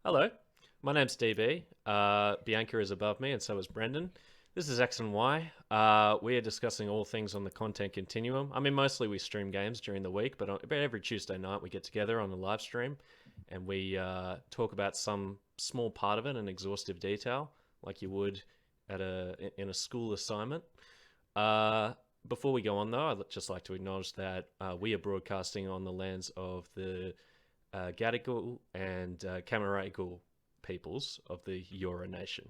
Hello, my name's DB. Bianca is above me, and so is Brendon. This is X and Y. We are discussing all things on the content continuum. I mean, mostly we stream games during the week, but every Tuesday night we get together on a live stream and we talk about some small part of it in exhaustive detail, like you would in a school assignment. Uh, Before we go on, though, I'd just like to acknowledge that we are broadcasting on the lands of the Gadigal and Camaragal peoples of the Eora Nation.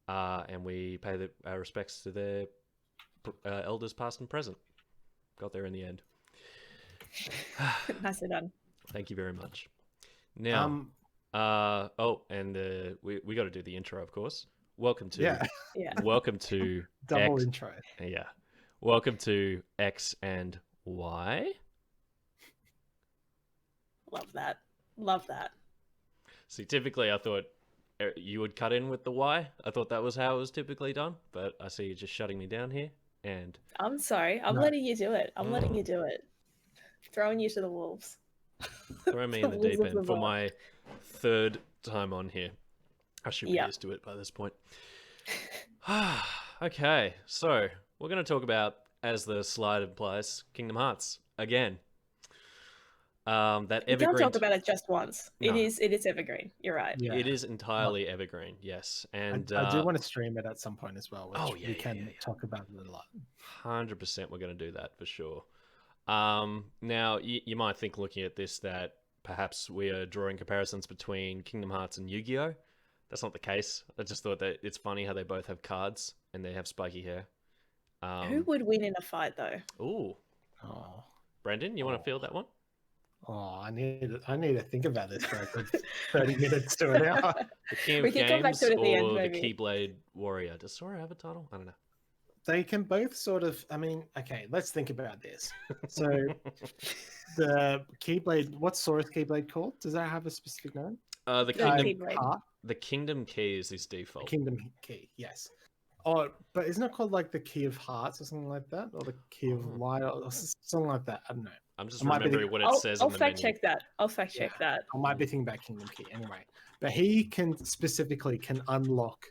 And we pay our respects to their elders past and present. Got there in the end. Nicely done. Thank you very much. Now, we got to do the intro, of course. Welcome to welcome to double X, intro. Yeah, welcome to X and Y. Love that. Love that. See, typically I thought you would cut in with the Y. I thought that was how it was typically done, but I see you're just shutting me down here. And I'm sorry. I'm letting you do it. I'm letting you do it. Throwing you to the wolves. throw me in the deep end for my third time on here. I should be used to it by this point. Okay, so we're going to talk about, as the slide implies, Kingdom Hearts again. That evergreen. Don't talk about it just once. No. It is evergreen. You're right. Yeah. It is entirely evergreen. Yes, and I do want to stream it at some point as well. Which we can talk about it a lot. 100%, we're going to do that for sure. Now you might think, looking at this, that perhaps we are drawing comparisons between Kingdom Hearts and Yu-Gi-Oh. That's not the case. I just thought that it's funny how they both have cards and they have spiky hair. Who would win in a fight, though? Ooh. Oh. Brendon, you want to field that one? Oh, I need to think about this for a good 30 minutes to an hour. The King of Games or the Keyblade Warrior? Does Sora have a title? I don't know. They can both sort of, I mean, okay, let's think about this. So the Keyblade, what's Sora's Keyblade called? Does that have a specific name? The Kingdom Key is his default. The Kingdom Key, yes. Oh, but isn't it called like the Key of Hearts or something like that? Or the Key of Light or something like that? I don't know. I'm just remembering what it says in the menu. I'll fact check that. I might be thinking about Kingdom Key anyway. But he can unlock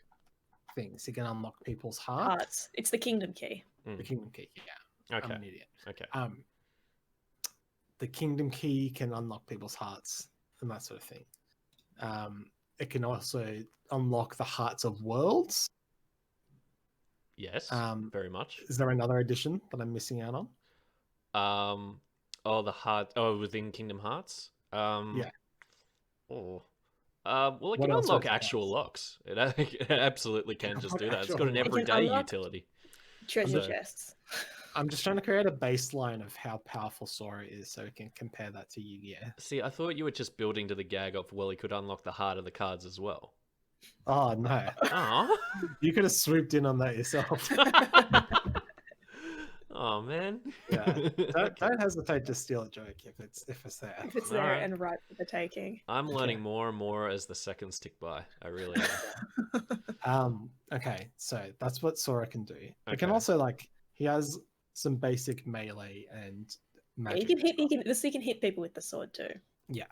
things. He can unlock people's hearts. It's the Kingdom Key. The Kingdom Key, yeah. Okay. I'm an idiot. Okay. The Kingdom Key can unlock people's hearts and that sort of thing. It can also unlock the hearts of worlds. Yes, very much. Is there another edition that I'm missing out on? Within Kingdom Hearts? Yeah. Oh. Well, it can unlock actual locks. It absolutely can just do that. It's got an everyday utility. Treasure chests. I'm just trying to create a baseline of how powerful Sora is so we can compare that to Yu-Gi-Oh! See, I thought you were just building to the gag of, well, he could unlock the heart of the cards as well. Oh, no. Oh. You could have swooped in on that yourself. Oh, man. Yeah. Don't hesitate to steal a joke if it's there. If it's there and right for the taking. I'm learning more and more as the seconds tick by. I really am. Okay, so that's what Sora can do. It can also, he has some basic melee and magic. He can hit people with the sword too. Yeah.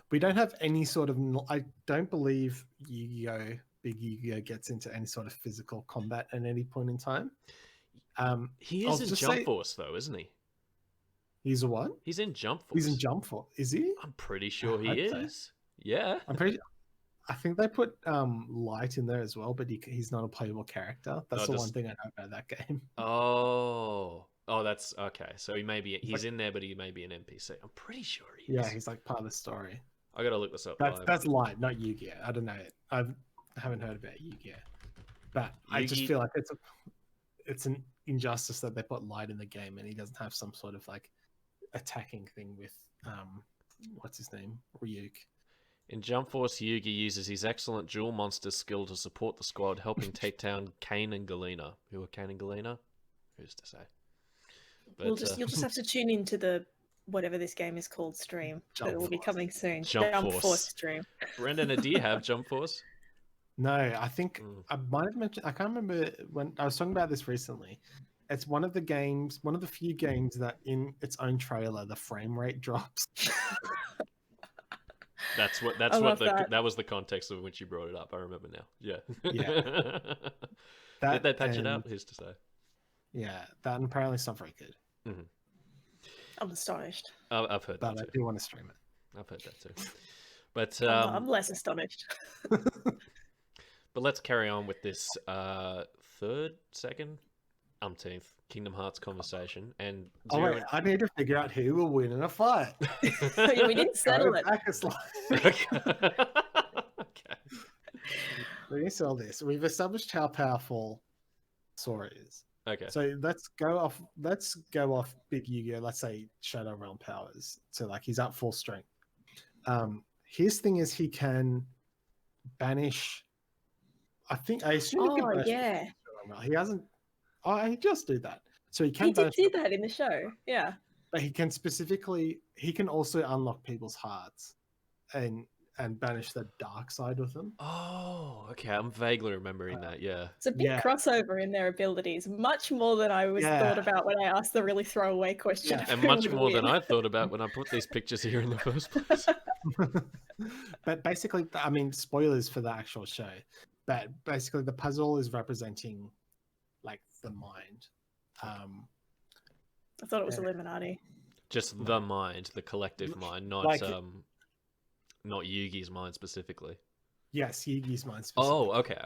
We don't have any sort of... I don't believe Big Yu-Gi-Oh! Gets into any sort of physical combat at any point in time. He is in Jump Force, though, isn't he? He's a what? He's in Jump Force. He's in Jump Force. Is he? I'm pretty sure he is. So. Yeah. I think they put Light in there as well, but he's not a playable character. That's one thing I know about that game. Oh, that's okay. So he's in there, but he may be an NPC. I'm pretty sure he is. Yeah, he's part of the story. I gotta look this up. That's Light, not Yu-Gi-Oh! I don't know. I haven't heard about Yu-Gi-Oh! But I just feel like it's an injustice that they put Light in the game and he doesn't have some sort of attacking thing with what's his name? Ryuk. In Jump Force, Yugi uses his excellent dual monster skill to support the squad, helping take down Kane and Galena. Who are Kane and Galena? Who's to say? But, you'll just have to tune into the whatever this game is called stream that will be coming soon. Jump Force stream. Brendon, do you have Jump Force? No, I think I might have mentioned. I can't remember when I was talking about this recently. It's one of the few games that in its own trailer the frame rate drops. I love that. that was the context of which you brought it up. I remember now. Yeah. Yeah. Did they patch it out? Who's to say? Yeah, that and apparently it's not very good. Mm-hmm. I'm astonished. I've heard But that I too. do want to stream it. I've heard that too. But I'm less astonished. but let's carry on with this third, second, umpteenth Kingdom Hearts conversation. And Oh wait, I need to figure out who will win in a fight. Yeah, we didn't settle it. Back a slide. Okay. Let me sell this. We've established how powerful Sora is. Okay. So let's go off big Yu-Gi-Oh! Let's say Shadow Realm powers. So like he's at full strength. His thing is he can banish. I assume he can banish. Yeah. He hasn't. Oh, he just do that. So he can. He did do that in the show. Yeah. But he can also unlock people's hearts, and banish the dark side of them. Oh, okay. I'm vaguely remembering that. Yeah. It's a big crossover in their abilities, much more than I was thought about when I asked the really throwaway question. Yeah. And much more than I thought about when I put these pictures here in the first place. But basically, I mean, spoilers for the actual show. But basically, the puzzle is representing like the mind. I thought it was Illuminati. Just the mind, the collective mind, not like, not Yugi's mind specifically. Yes, Yugi's mind specifically. Oh, okay.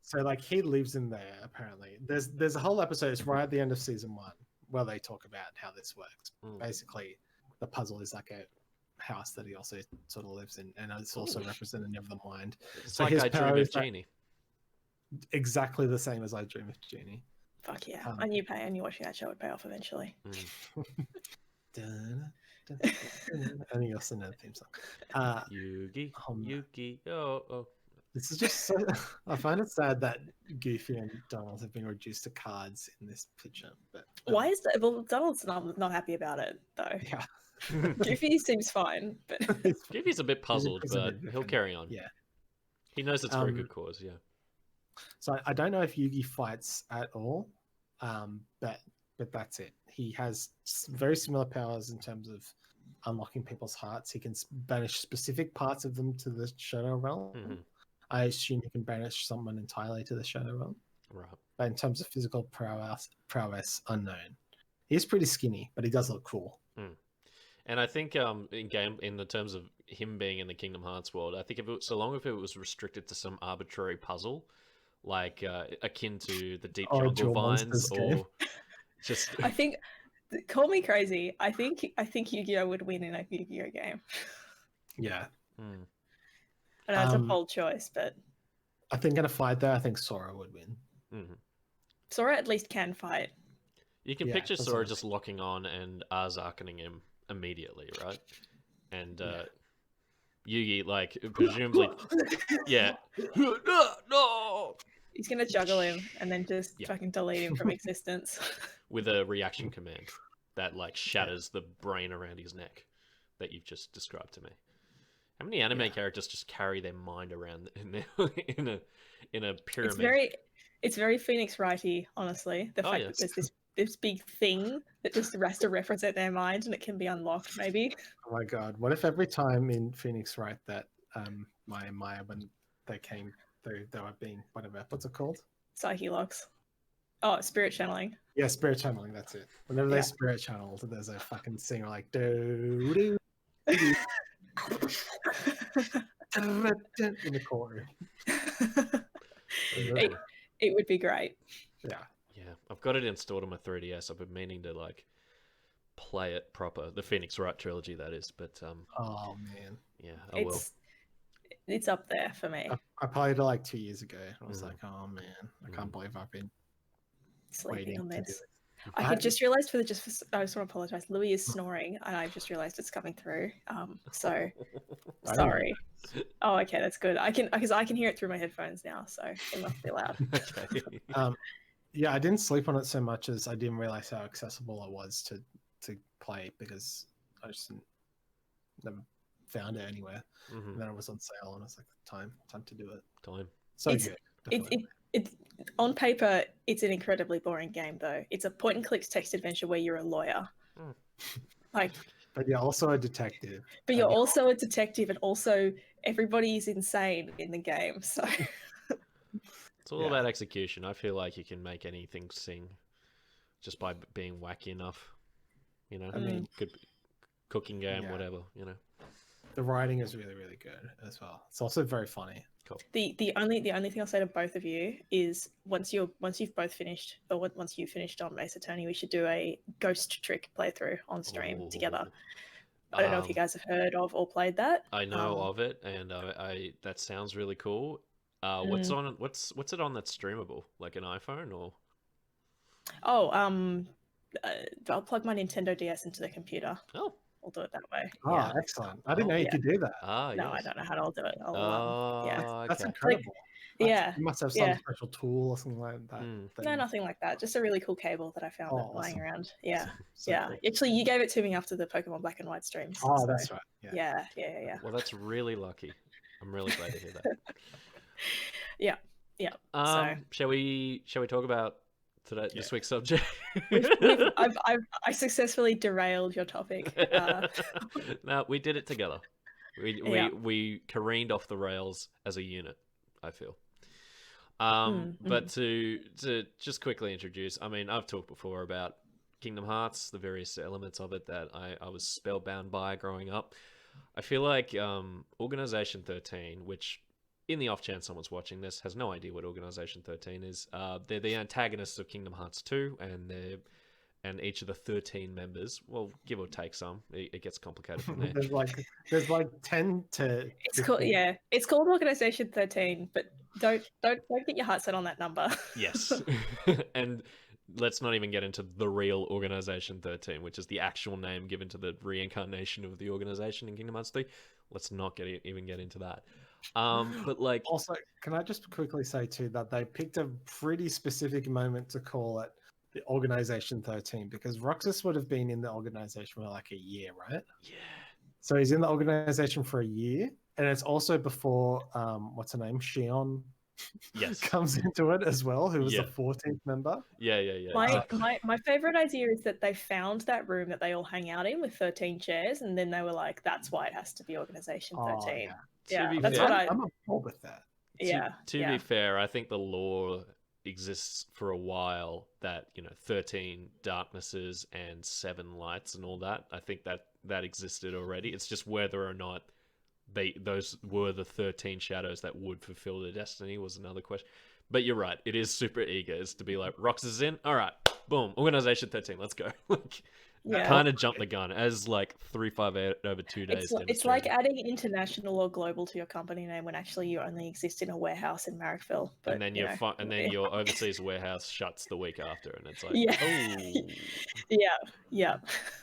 So like he lives in there apparently. There's a whole episode, it's right at the end of season 1, where they talk about how this works. Basically, the puzzle is like a house that he also sort of lives in, and it's also representative of the mind. It's so like his I power Dream is of Genie. Exactly the same as I Dream of Genie. Fuck yeah. I knew watching that show would pay off eventually. And he also know the theme song. Yugi. Yugi. Oh. This is just so. I find it sad that Goofy and Donald have been reduced to cards in this picture. But why is that? Well, Donald's not happy about it though. Yeah. Goofy seems fine, but Goofy's a bit puzzled, but he'll carry on. Yeah. He knows it's for a good cause. Yeah. So I don't know if Yugi fights at all, but that's it. He has very similar powers in terms of unlocking people's hearts. He can banish specific parts of them to the Shadow Realm. Mm-hmm. I assume he can banish someone entirely to the Shadow Realm. Right. But in terms of physical prowess, unknown. He's pretty skinny, but he does look cool. And I think in the terms of him being in the Kingdom Hearts world, I think if it was restricted to some arbitrary puzzle, like akin to the Deep Jungle Vines, or just I think, call me crazy, I think Yu-Gi-Oh would win in a Yu-Gi-Oh game. Yeah. I know it's a bold choice, but I think in a fight though, I think Sora would win. Mm-hmm. Sora at least can fight. You can picture Sora just locking on and Arzarkening him immediately, right? And Yugi, like, presumably, yeah. No! He's gonna juggle him and then just fucking delete him from existence. With a reaction command that, like, shatters the brain around his neck that you've just described to me. How many anime characters just carry their mind around in a pyramid? It's very Phoenix Wright-y, honestly. The fact that there's this big thing that just has to represent their mind and it can be unlocked, maybe. Oh my god! What if every time in Phoenix Wright that Maya when they came, they were being whatever. What's it called? Psyche locks. Oh, spirit channeling. Yeah, spirit channeling. That's it. Whenever they spirit channeled, there's a fucking singer like do in the corner. It would be great. Yeah. Yeah, I've got it installed on my 3DS. I've been meaning to like play it proper, the Phoenix Wright trilogy, that is. But oh man, yeah, I will. It's up there for me. I played it like 2 years ago. I was like, oh man, I can't believe I've been sleeping on this. I just realized I just want to apologize. Louis is snoring, and I've just realized it's coming through. So sorry. Oh, okay, that's good. I can hear it through my headphones now, so it must be loud. Okay. Yeah, I didn't sleep on it so much as I didn't realize how accessible it was to play, because I just never found it anywhere. Mm-hmm. And then it was on sale, and I was like, time to do it. So good. It's on paper, it's an incredibly boring game, though. It's a point and click text adventure where you're a lawyer. Like, But you're also a detective. But you're also a detective, and also everybody's insane in the game. So It's all about execution. I feel like you can make anything sing just by being wacky enough. You know, I mean, good cooking game, yeah. whatever. You know, the writing is really, really good as well. It's also very funny. cool. the only thing I'll say to both of you is once you've both finished, or once you've finished on Mace Attorney, we should do a ghost trick playthrough on stream together. I don't know if you guys have heard of or played that. I know of it, and I that sounds really cool. What's on? What's it on that's streamable? Like an iPhone or? Oh, I'll plug my Nintendo DS into the computer. Oh, I'll do it that way. Oh, Yeah. excellent! I didn't know you could do that. No, yes. I don't know how to do it. That's okay. incredible. Yeah. You must have some special tool or something like that. No, nothing like that. Just a really cool cable that I found lying around. Yeah. So yeah. cool. Actually, you gave it to me after the Pokemon Black and White streams. Oh, that's right. Yeah. Well, that's really lucky. I'm really glad to hear that. Yeah. Shall we talk about this week's subject? I successfully derailed your topic. No, we did it together. We careened off the rails as a unit, I feel. But to just quickly introduce, I mean, I've talked before about Kingdom Hearts, the various elements of it that I was spellbound by growing up. I feel like Organization 13, which in the off chance someone's watching this has no idea what Organization 13 is, they're the antagonists of Kingdom Hearts 2, and each of the 13 members, well, give or take some, it gets complicated from there. there's like 10 to. It's called Organization 13, but don't get your heart set on that number. Yes, and let's not even get into the real Organization 13, which is the actual name given to the reincarnation of the organization in Kingdom Hearts 3. Let's not even get into that. But like, also, can I just quickly say too that they picked a pretty specific moment to call it the Organization 13, because Roxas would have been in the organization for like a year, right? Yeah. So he's in the organization for a year, and it's also before what's her name, Shion, comes into it as well, who was the 14th member. Yeah. My favorite idea is that they found that room that they all hang out in with 13 chairs, and then they were like, "That's why it has to be Organization 13." That's what I'm on board with that. To be fair, I think the lore exists for a while that 13 darknesses and 7 lights and all that. I think that existed already. It's just whether or not those were the 13 shadows that would fulfill their destiny was another question. But you're right, it is super eager. It's to be like, Roxas is in, all right, boom, Organization 13, let's go. Kind of jump the gun as like 358 over 2 days. It's like adding international or global to your company name when actually you only exist in a warehouse in Marrickville. But, and then your overseas warehouse shuts the week after, and it's like,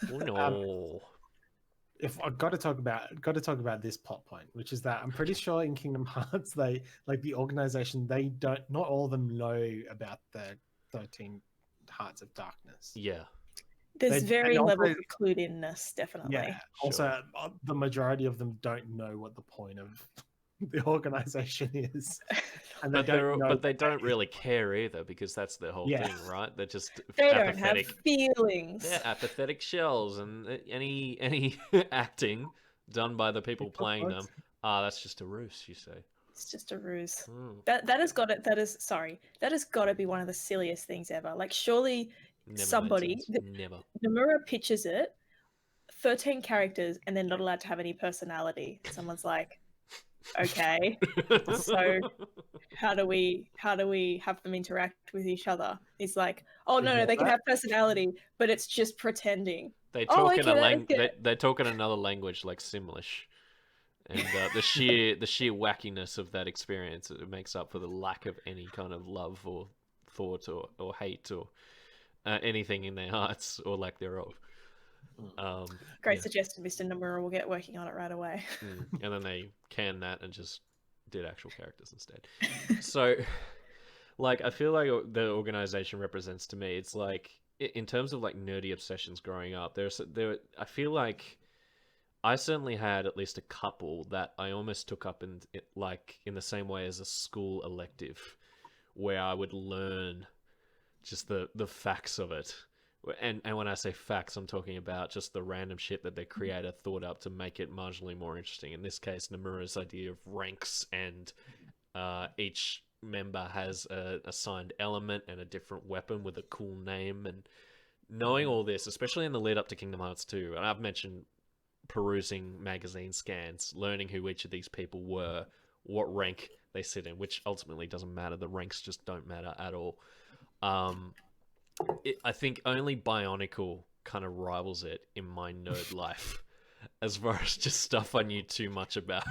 oh no. If I've got to talk about this plot point, which is that I'm pretty sure in Kingdom Hearts they like the organization, not all of them know about the 13 Hearts of Darkness. Yeah. There's very levels of clued inness, definitely. Yeah. Also, the majority of them don't know what the point of the organization is, and they don't really care either, because that's the whole thing, right? They're just apathetic. Don't have feelings. They're apathetic shells, and any acting done by the people playing them, that's just a ruse, you say. It's just a ruse. That has got it. That has got to be one of the silliest things ever. Like, surely. Nomura pitches it, 13 characters, and they're not allowed to have any personality. Someone's like, okay, so how do we have them interact with each other? He's like, oh no, they can have personality, but it's just pretending. They talk they talk in another language, like Simlish. And the sheer wackiness of that experience, it makes up for the lack of any kind of love or thought or hate or anything in their hearts, or lack thereof. Great suggestion, Mr. Nomura. We'll get working on it right away. And then they canned that and just did actual characters instead. So, like, I feel like the organization represents to me, it's like, in terms of like nerdy obsessions growing up, I feel like I certainly had at least a couple that I almost took up in the same way as a school elective, where I would learn just the facts of it, And when I say facts, I'm talking about just the random shit that the creator thought up to make it marginally more interesting. In this case, Nomura's idea of ranks and each member has a assigned element and a different weapon with a cool name. And knowing all this, especially in the lead up to Kingdom Hearts 2, and I've mentioned perusing magazine scans, learning who each of these people were, what rank they sit in, which ultimately doesn't matter. The ranks just don't matter at all. I think only Bionicle kind of rivals it in my nerd life as far as just stuff I knew too much about.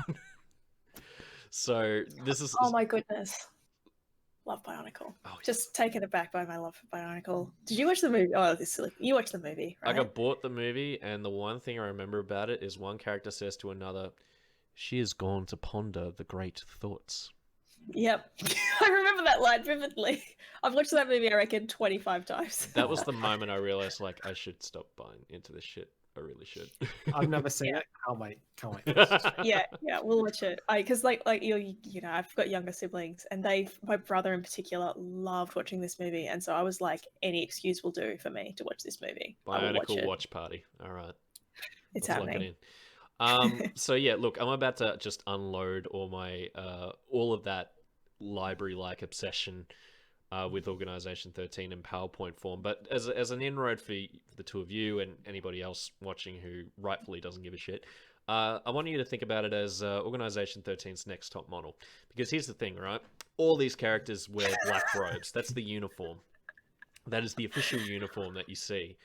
So this is... Oh my goodness. Love Bionicle. Oh, just taken aback by my love for Bionicle. Did you watch the movie? Oh, this is silly. You watched the movie, right? I got bought the movie, and the one thing I remember about it is one character says to another, "She has gone to ponder the great thoughts." Yep. I remember that line vividly. I've watched that movie, I reckon, 25 times. That was the moment I realized, like, I should stop buying into this shit. I really should. I've never seen it. Can't wait. Yeah, we'll watch it. Because like you know, I've got younger siblings, and my brother in particular loved watching this movie, and so I was like, any excuse will do for me to watch this movie. Bionicle watch party. All right, it's happening. So yeah, look, I'm about to just unload all my all of that library-like obsession with Organization 13 in PowerPoint form. But as an inroad for the two of you and anybody else watching who rightfully doesn't give a shit, I want you to think about it as Organization 13's next top model. Because here's the thing, right? All these characters wear black robes. That's the uniform. That is the official uniform that you see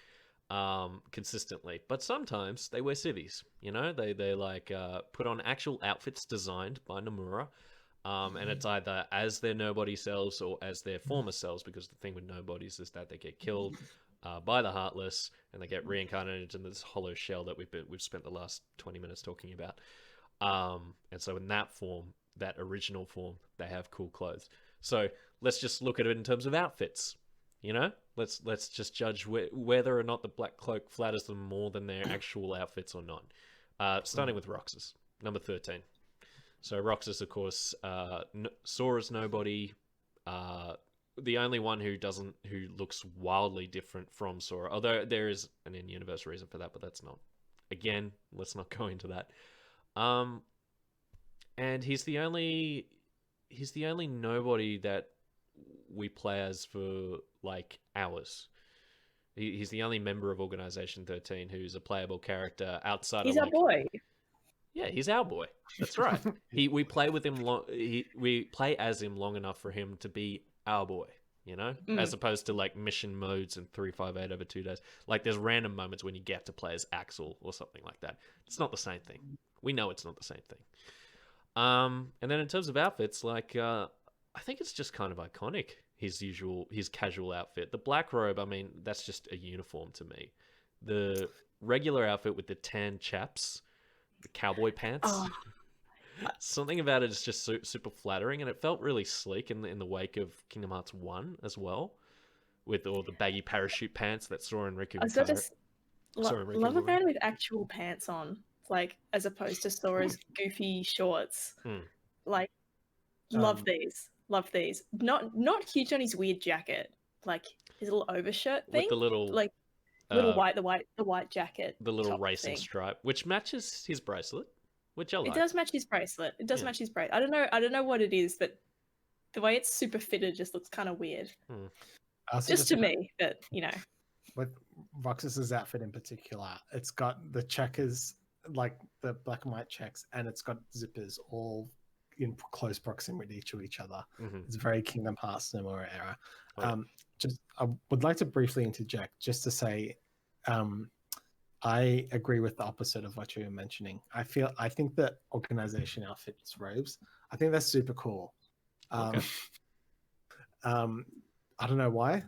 consistently. But sometimes they wear civvies. You know, they like put on actual outfits designed by Nomura. And it's either as their nobody selves or as their former selves, because the thing with nobodies is that they get killed by the Heartless and they get reincarnated in this hollow shell that we've spent the last 20 minutes talking about. And so in that form, that original form, they have cool clothes. So let's just look at it in terms of outfits. You know, let's just judge whether or not the black cloak flatters them more than their actual outfits or not. Starting with Roxas, number 13. So Roxas, of course, Sora's nobody, the only one who looks wildly different from Sora. Although there is an in-universe reason for that, but that's not. Again, let's not go into that. And he's the only nobody that we play as for like hours. He's the only member of Organization 13 who's a playable character outside. He's our boy. Yeah, he's our boy. That's right. We play with him we play as him long enough for him to be our boy, you know? As opposed to like mission modes in 358 over 2 days. Like there's random moments when you get to play as Axel or something like that. It's not the same thing. We know it's not the same thing. And then in terms of outfits, like I think it's just kind of iconic, his casual outfit. The black robe, I mean, that's just a uniform to me. The regular outfit with the tan chaps, the cowboy pants. Oh. Something about it is just super flattering, and it felt really sleek in the wake of Kingdom Hearts 1 as well, with all the baggy parachute pants that Sora and Riku love a man with actual pants on, like as opposed to Sora's goofy shorts. Like, love these. Not huge on his weird jacket, like his little overshirt thing, with the little like the white jacket, the little racing stripe, which matches his bracelet, which I like. It does match his bracelet. Match his bracelet. I don't know what it is, but the way it's super fitted just looks kind of weird. Just to me, but you know. With Roxas's outfit in particular, it's got the checkers, like the black and white checks, and it's got zippers all in close proximity to each other. It's very Kingdom Hearts Nomura era. I would like to briefly interject just to say, I agree with the opposite of what you were mentioning. I think that Organization outfits robes, I think that's super cool. Okay. I don't know why.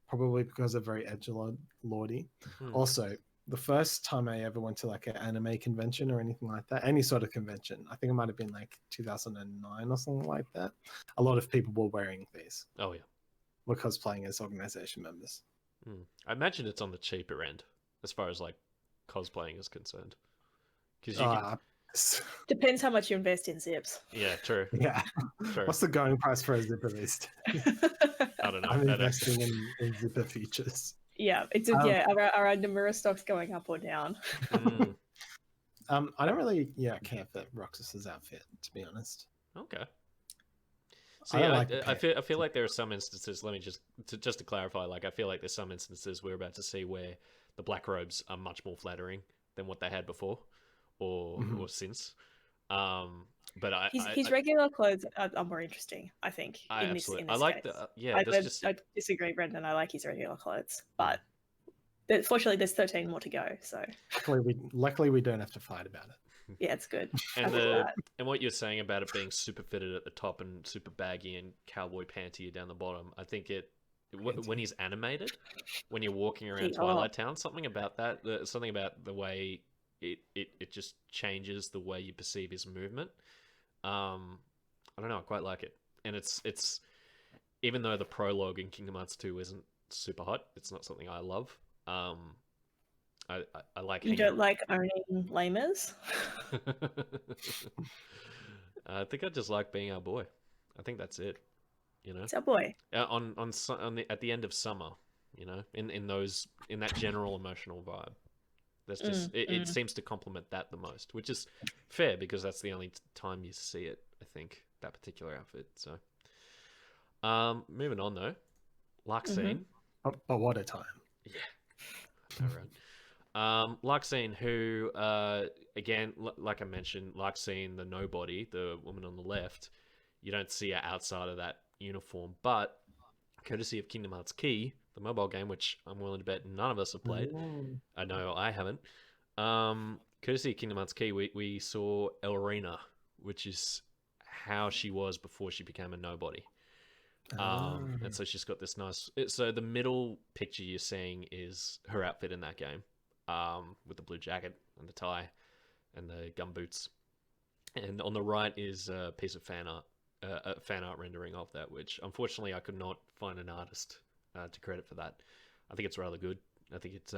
Probably because they're very edgelordy. Also, the first time I ever went to like an anime convention or anything like that, any sort of convention, I think it might have been like 2009 or something like that. A lot of people were wearing these. Oh yeah. Were cosplaying as Organization members. I imagine it's on the cheaper end as far as like cosplaying is concerned. Depends how much you invest in zips. Yeah, true. Yeah. True. What's the going price for a zipper list? I don't know. I'm investing in zipper features. Yeah, it's our Nomura stock's going up or down. I don't really care for Roxas's outfit, to be honest. Okay. See, I feel like there are some instances. Let me just to clarify. Like, I feel like there's some instances we're about to see where the black robes are much more flattering than what they had before, or since. But his regular clothes are more interesting, I think. In this I like case. I disagree, Brendon. I like his regular clothes, but fortunately, there's 13 more to go. So luckily we don't have to fight about it. Yeah, it's good. And what you're saying about it being super fitted at the top and super baggy and cowboy panty down the bottom, I think when he's animated, when you're walking around Twilight Town, something about the way it just changes the way you perceive his movement. I don't know, I quite like it. And it's even though the prologue in Kingdom Hearts 2 isn't super hot, it's not something I love. I like. You don't like owning lamers? I think I just like being our boy. I think that's it. You know, it's our boy. At the end of summer, you know, in that general emotional vibe. That's just it seems to complement that the most, which is fair because that's the only time you see it. I think that particular outfit. So, moving on though, Luxine. But what a time! Yeah. All right. Luxine, who, again, like I mentioned, Luxine, the nobody, the woman on the left, you don't see her outside of that uniform, but courtesy of Kingdom Hearts Key, the mobile game, which I'm willing to bet none of us have played. I know I haven't. Courtesy of Kingdom Hearts Key, we saw Elrina, which is how she was before she became a nobody. And so she's got this nice. So the middle picture you're seeing is her outfit in that game, with the blue jacket and the tie and the gum boots. And on the right is a piece of fan art rendering of that, which unfortunately I could not find an artist to credit for that. I think it's rather good. I think it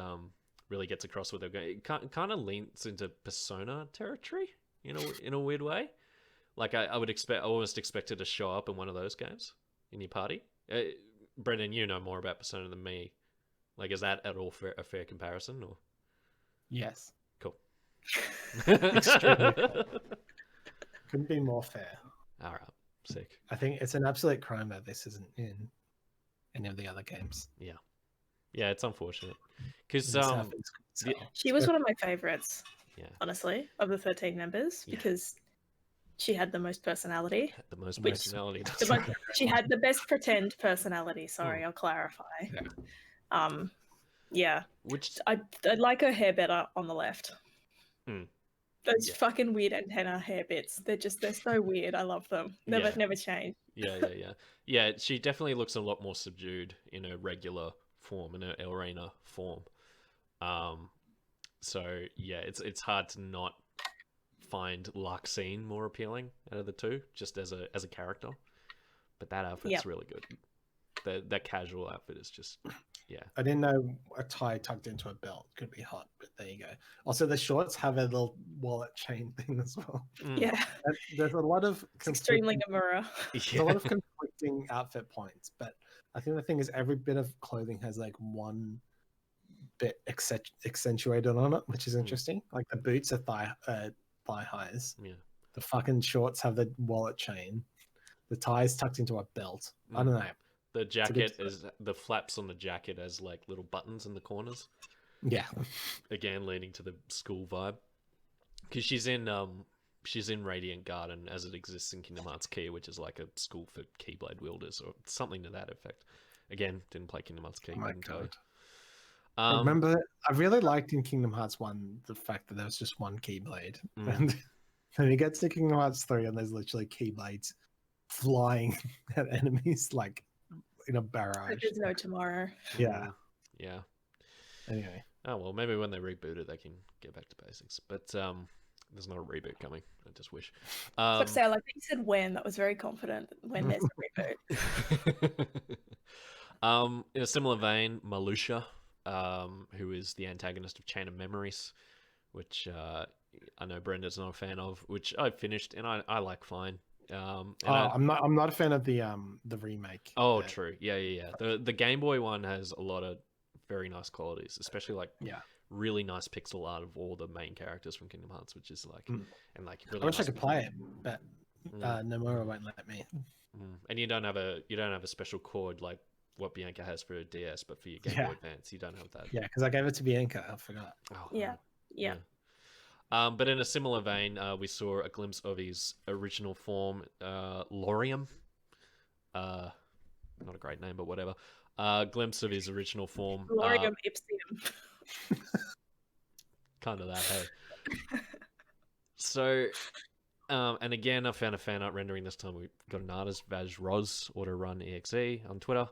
really gets across what they're going. It kind of leans into Persona territory, in a weird way. Like I almost expect it to show up in one of those games in your party. Brendon, you know more about Persona than me. Like, is that at all a fair comparison? Or yes, cool. Extremely fair. Couldn't be more fair. All right, sick. I think it's an absolute crime that this isn't in any of the other games. Yeah, it's unfortunate because she was one of my favorites. Yeah, honestly, of the 13 members because she had the most personality. She had the best pretend personality. Sorry, I'll clarify. Which I like her hair better on the left. Those fucking weird antenna hair bits. They're so weird. I love them. Never change. Yeah. She definitely looks a lot more subdued in her regular form, in her Elrina form. So yeah, it's hard to not find Luxine more appealing out of the two, just as a character. But that outfit's really good. That casual outfit is just I didn't know a tie tucked into a belt could be hot, but there you go. Also, the shorts have a little wallet chain thing as well. There's a lot of extremely Nomura. There's a lot of conflicting outfit points, but I think the thing is every bit of clothing has like one bit accentuated on it, which is interesting. Like the boots are thigh highs. The fucking shorts have the wallet chain. The tie's tucked into a belt. I don't know. The jacket the flaps on the jacket as like little buttons in the corners. Yeah. Again, leading to the school vibe. Because she's in Radiant Garden as it exists in Kingdom Hearts Key, which is like a school for Keyblade wielders or something to that effect. Again, didn't play Kingdom Hearts Key. Oh my God. I remember I really liked in Kingdom Hearts 1 the fact that there was just one Keyblade. And then you get to Kingdom Hearts 3 and there's literally Keyblades flying at enemies like in a barrage. There's no tomorrow. Yeah. Anyway. Oh well, maybe when they reboot it, they can get back to basics. But there's not a reboot coming. I just wish. I like that you said when. That was very confident. When there's a reboot. In a similar vein, Malusha, who is the antagonist of Chain of Memories, which I know Brenda's not a fan of, which I finished and I like fine. I'm not a fan of the remake. Oh, true. Yeah. The Game Boy one has a lot of very nice qualities, especially like really nice pixel art of all the main characters from Kingdom Hearts, which is like and like really. I wish nice I could play it, but Nomura won't let me. And you don't have a special cord like what Bianca has for her DS, but for your Game Boy Advance, you don't have that. Yeah, because I gave it to Bianca. I forgot. Oh, yeah. But in a similar vein, we saw a glimpse of his original form, Lorium. Not a great name, but whatever. Glimpse of his original form. Lorium Ipsium. Kind of that, hey. So, and again, I found a fan art rendering this time. We got an artist, Vaj Roz, Autorun EXE on Twitter.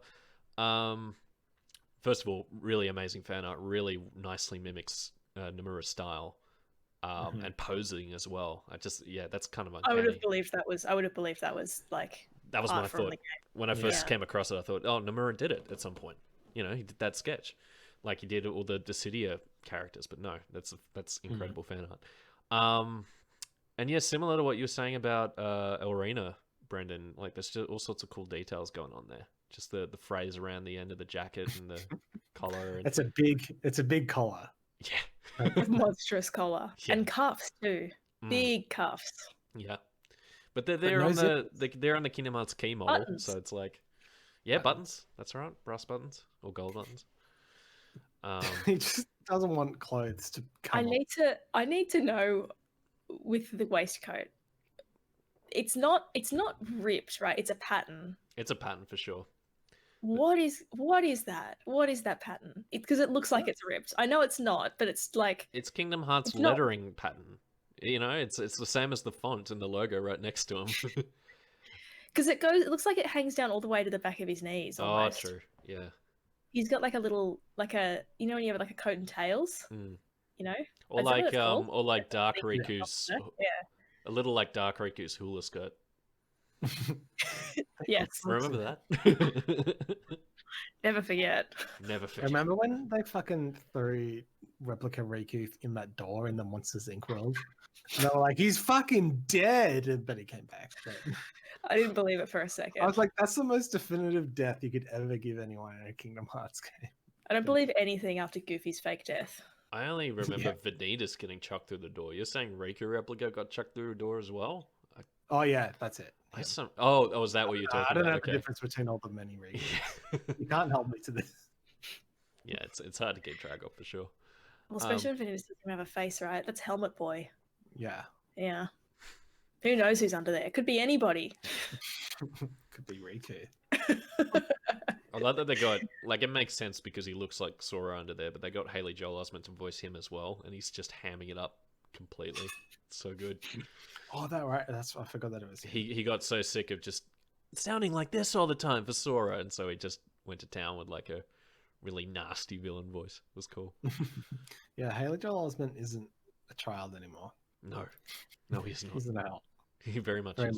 First of all, really amazing fan art. Really nicely mimics Nomura's style. And posing as well. That's kind of uncanny. I would have believed that was like that was my thought when I first came across it. I thought, oh, Nomura did it at some point. You know, he did that sketch, like he did all the Dissidia characters. But no, that's incredible fan art. And yeah, similar to what you were saying about Elrina, Brendon. Like there's just all sorts of cool details going on there. Just the phrase around the end of the jacket and the collar. And... It's a big collar. Yeah. Monstrous collar. And cuffs too. Big cuffs. Yeah. But they're on the Kingdom Hearts key model, buttons. So it's like buttons. That's right. Brass buttons or gold buttons. He just doesn't want clothes to come I need to know with the waistcoat. It's not ripped, right? It's a pattern. It's a pattern for sure. What is that? What is that pattern? Because it looks like it's ripped. I know it's not, but it's like it's Kingdom Hearts lettering pattern. You know, it's the same as the font and the logo right next to him. Because it looks like it hangs down all the way to the back of his knees. Almost. Oh, true. Yeah. He's got like a little, like a, you know, when you have like a coat and tails, you know, or like Dark Riku's, a little like Dark Riku's hula skirt. Yes. Remember that? Never forget. Never forget. Remember when they fucking threw replica Riku in that door in the Monsters Inc. world? And they were like, he's fucking dead, but he came back. But... I didn't believe it for a second. I was like, that's the most definitive death you could ever give anyone in a Kingdom Hearts game. I don't believe anything after Goofy's fake death. I only remember Vanitas getting chucked through the door. You're saying Riku replica got chucked through a door as well? Oh yeah, that's it. Yeah. Oh, is that what you're talking about? I don't know the difference between all the many Rikus. You can't help me to this. Yeah, it's hard to keep track of for sure. Well, especially if Vanitas doesn't have a face, right? That's Helmet Boy. Yeah. Yeah. Who knows who's under there? It could be anybody. Could be Riku. I love that they got, like, it makes sense because he looks like Sora under there, but they got Haley Joel Osment to voice him as well, and he's just hamming it up completely. It's so good. Oh, that right. I forgot that it was him. He got so sick of just sounding like this all the time for Sora, and so he just went to town with like a really nasty villain voice. It was cool. Yeah, Haley Joel Osment isn't a child anymore. No, he's not. He's an adult. He very much so.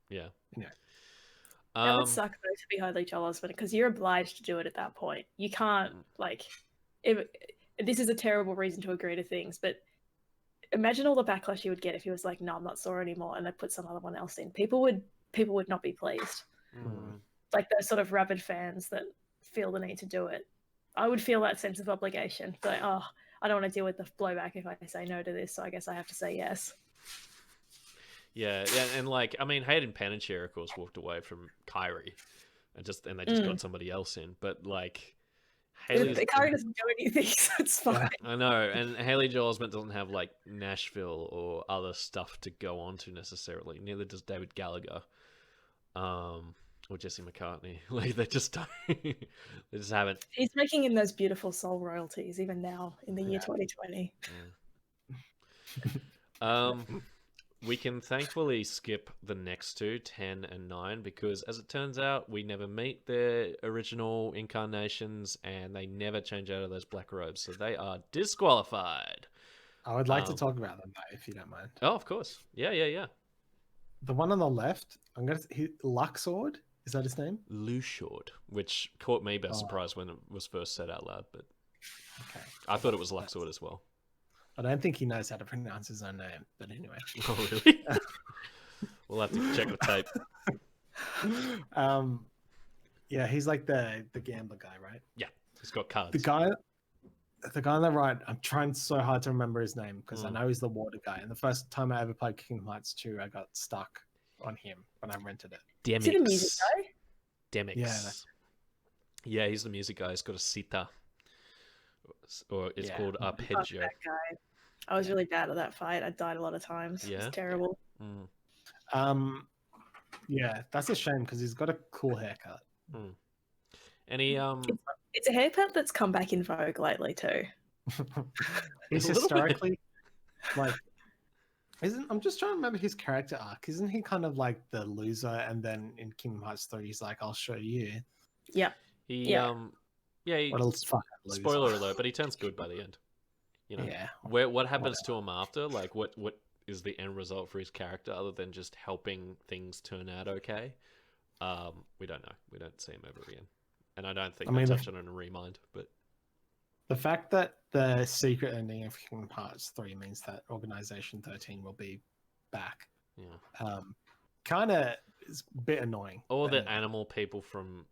Yeah. That would suck though to be Haley Joel Osment because you're obliged to do it at that point. You can't this is a terrible reason to agree to things, but imagine all the backlash you would get if he was like, "No, I'm not Sora anymore," and they put some other one else in. People would not be pleased. Like those sort of rabid fans that feel the need to do it. I would feel that sense of obligation. Like, oh, I don't want to deal with the blowback if I say no to this, so I guess I have to say yes. Yeah, and like, I mean, Hayden Panettiere, of course, walked away from Kyrie, and they just got somebody else in. But like, Kyrie doesn't do anything, so it's fine. I know, and Haley Joel Osment doesn't have like Nashville or other stuff to go on to necessarily. Neither does David Gallagher, or Jesse McCartney. Like they just don't. They just haven't. He's making in those beautiful soul royalties even now in the year 2020. We can thankfully skip the next two, 10 and 9, because as it turns out, we never meet their original incarnations and they never change out of those black robes, so they are disqualified. I would like to talk about them, though, if you don't mind. Oh, of course. Yeah. The one on the left, Luxord, is that his name? Luxord, which caught me by surprise when it was first said out loud, but I thought it was Luxord as well. I don't think he knows how to pronounce his own name, but anyway. Oh, really? We'll have to check the tape. Yeah, he's like the gambler guy, right? Yeah, He's got cards. The guy on the right, I'm trying so hard to remember his name because I know he's the water guy. And the first time I ever played Kingdom Hearts 2, I got stuck on him when I rented it. Is he the music guy? Demix. Yeah, he's the music guy. He's got a sitar. Or it's called arpeggio. That guy. I was really bad at that fight. I died a lot of times. Yeah? It's terrible. Yeah, that's a shame because he's got a cool haircut. And he It's a haircut that's come back in vogue lately too. He's historically like I'm just trying to remember his character arc. Isn't he kind of like the loser, and then in Kingdom Hearts 3 he's like, I'll show you. Yeah. He What else fucking loser. Spoiler alert, but he turns good by the end. You know. Yeah. What happens to him after? Like what is the end result for his character other than just helping things turn out okay? We don't know. We don't see him ever again. And I don't think they touch on it in a Remind, but the fact that the secret ending of Kingdom Hearts 3 means that Organization 13 will be back. Yeah. Kind of is a bit annoying. Or the animal people from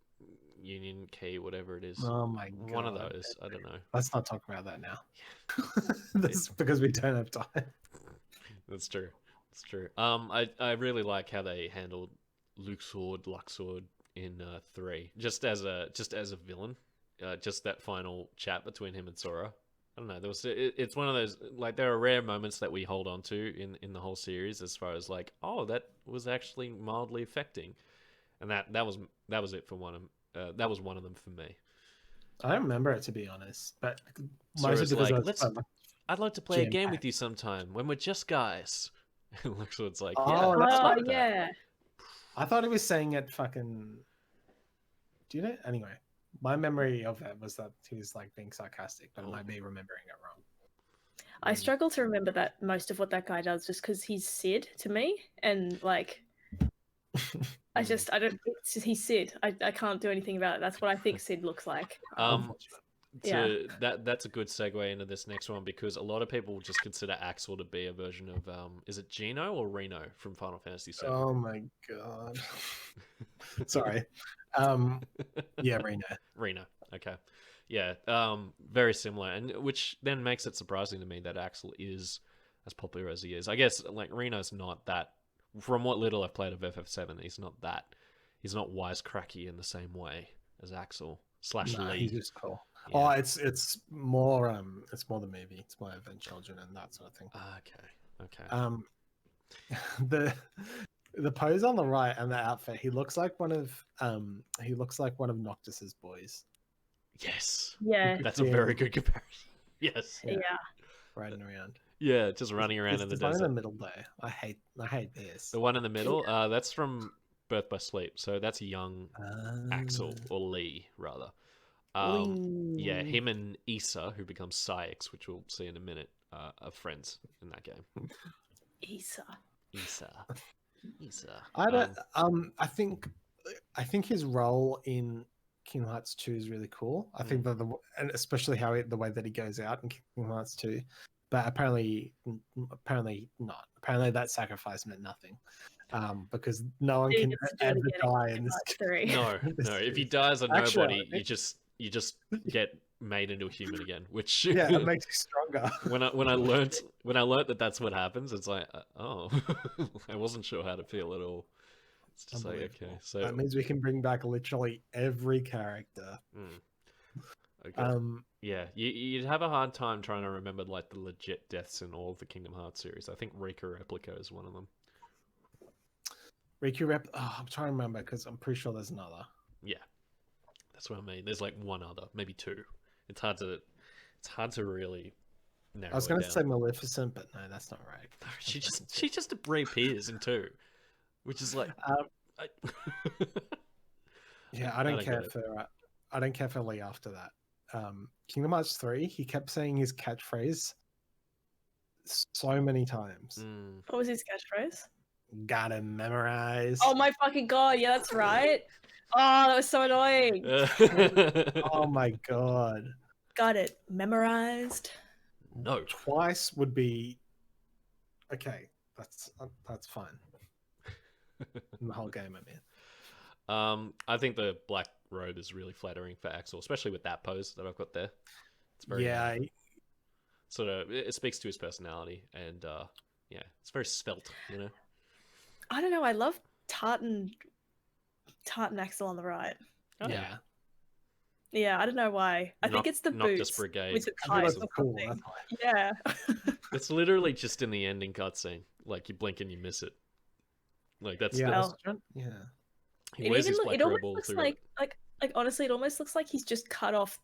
Union Key, whatever it is. Oh my god. One of those. I don't know. Let's not talk about that now. That's because we don't have time. That's true. It's true. I really like how they handled Luxord in 3, just as a villain, just that final chat between him and Sora. I don't know. It's one of those, like, there are rare moments that we hold on to in the whole series, as far as like, oh, that was actually mildly affecting, and that was it for one of that was one of them for me. I don't remember it, to be honest, but Sora's like, I'd like to play a game with you sometime when we're just guys. Luxord's like, yeah. I thought he was saying it fucking. Do you know? Anyway, my memory of it was that he was like being sarcastic, but I might be remembering it wrong. I struggle to remember that most of what that guy does, just because he's Sid to me, and like, he's Sid. I can't do anything about it. That's what I think Sid looks like. That's a good segue into this next one, because a lot of people just consider Axel to be a version of is it Gino or Reno from Final Fantasy VII? Oh my god. Sorry. Yeah, Reno. Okay. Yeah. Very similar, and which then makes it surprising to me that Axel is as popular as he is. I guess like Reno's not that. From what little I've played of FF7, he's not wisecracky in the same way as Axel / Lee. He's just cool. Yeah. Oh, it's more the movie. It's more Event Children and that sort of thing. Okay. The pose on the right and the outfit, he looks like one of Noctis's boys. Yes. Yeah. That's a very good comparison. Yes. Yeah. Riding around. Yeah, just running around in the desert. The one in the middle though. I hate this. The one in the middle, that's from Birth by Sleep. So that's young Axel, or Lee rather. Yeah, him and Issa, who becomes Psyx, which we'll see in a minute, are friends in that game. Issa. I think his role in Kingdom Hearts 2 is really cool. I think that and especially the way that he goes out in Kingdom Hearts 2. But apparently not. Apparently that sacrifice meant nothing. Because no one can ever die in this game. No. If you die as a nobody, you just get made into a human again, which it makes you stronger. when I learnt that that's what happens, it's like I wasn't sure how to feel at all. It's just like, okay, so that means we can bring back literally every character. Okay. Yeah, you'd have a hard time trying to remember like the legit deaths in all of the Kingdom Hearts series. I think Rika Replica is one of them. I'm trying to remember because I'm pretty sure there's another. Yeah, that's what I mean. There's like one other, maybe two. It's hard to really narrow. I was going to say Maleficent, but no, that's not right. She just reappears in 2, which is like. Yeah, I don't care for Lee after that. Kingdom Hearts 3, he kept saying his catchphrase so many times. What was his catchphrase? Gotta memorize. Oh my fucking god, yeah, that's right. Oh, that was so annoying. Oh my god. Got it memorized. No. Twice would be okay. That's fine. In the whole game, I mean. I think the black robe is really flattering for Axel, especially with that pose that I've got there. It's very Yeah, sort of it speaks to his personality, and yeah, it's very svelte, you know. I don't know. I love tartan Axel on the right. Oh, yeah. Yeah, I don't know why. I think it's the Noctis boots Brigade. with the I think kite that's or cool. something. That's why. Yeah. It's literally just in the ending cutscene. Like you blink and you miss it. Like that's Yeah, Well, yeah. he wears his black it robe almost all looks through like honestly, it almost looks like he's just cut off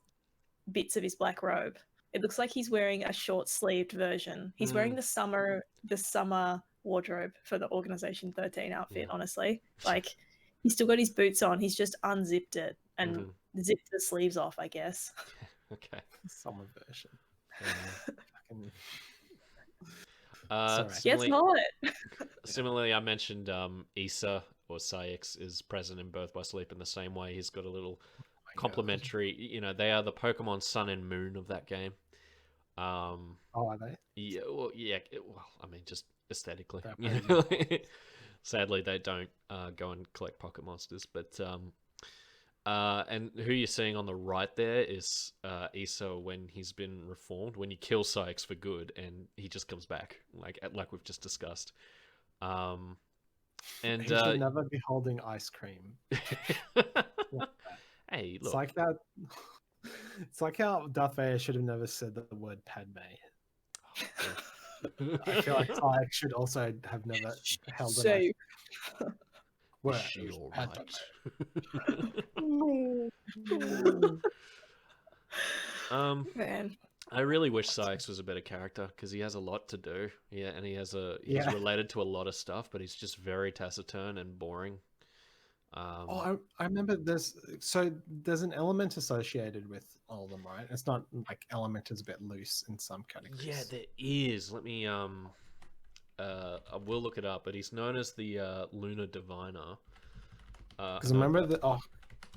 bits of his black robe. It looks like he's wearing a short sleeved version. He's wearing the summer wardrobe for the Organization 13 outfit, honestly. Like he's still got his boots on, he's just unzipped it and zipped the sleeves off, I guess. Okay. Summer version. Sorry. Similarly, I mentioned Issa or Psyx is present in Birth by Sleep in the same way. He's got a little complementary. You know, they are the Pokemon Sun and Moon of that game. Oh, are they? Yeah. Well, yeah. Well, I mean, just aesthetically. They're Sadly, they don't go and collect pocket monsters, but and who you're seeing on the right there is Issa when he's been reformed. When you kill Psyx for good, and he just comes back, like we've just discussed. And he should never be holding ice cream. Hey, look. It's like that. It's like how Darth Vader should have never said the word Padme. I feel like Psyx should also have never held an ice cream. Is she all right? Man. I really wish Psyx was a better character because he has a lot to do. Yeah, and he's related to a lot of stuff, but he's just very taciturn and boring. I remember there's an element associated with all of them, right? It's not like element is a bit loose in some categories. Yeah, there is. Let me I will look it up, but he's known as the Lunar Diviner. Because I remember that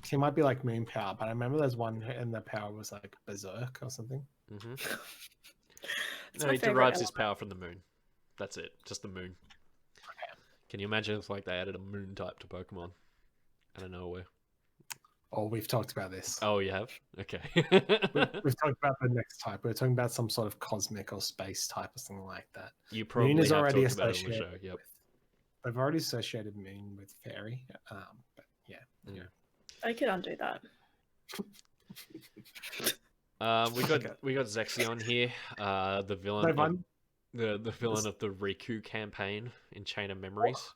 he might be like Moon Power, but I remember there's one and the power was like Berserk or something. No, he derives his power from the moon. That's it, just the moon. Okay. Can you imagine if like they added a moon type to Pokemon? I don't know where. Oh, we've talked about this. Oh, you have? Okay. we've talked about the next type. We're talking about some sort of cosmic or space type or something like that. You probably Moon is have already talked about it on the show. Yep. They've already associated Moon with Fairy. But yeah. I could undo that. We got Zexion here, the villain. The villain of the Riku campaign in Chain of Memories.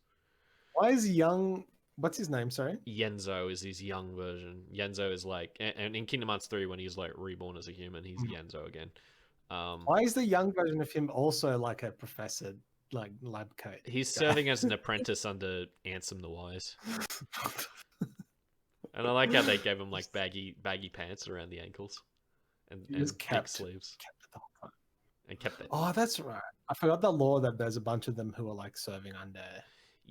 Why is young? What's his name? Sorry, Yenzo is his young version. Yenzo is like, and in Kingdom Hearts 3, when he's like reborn as a human, he's Yenzo again. Why is the young version of him also like a professor, like lab coat? He's serving as an apprentice under Ansem the Wise. And I like how they gave him like baggy pants around the ankles and thick sleeves. And kept it. Oh, that's right. I forgot the law that there's a bunch of them who are like serving under.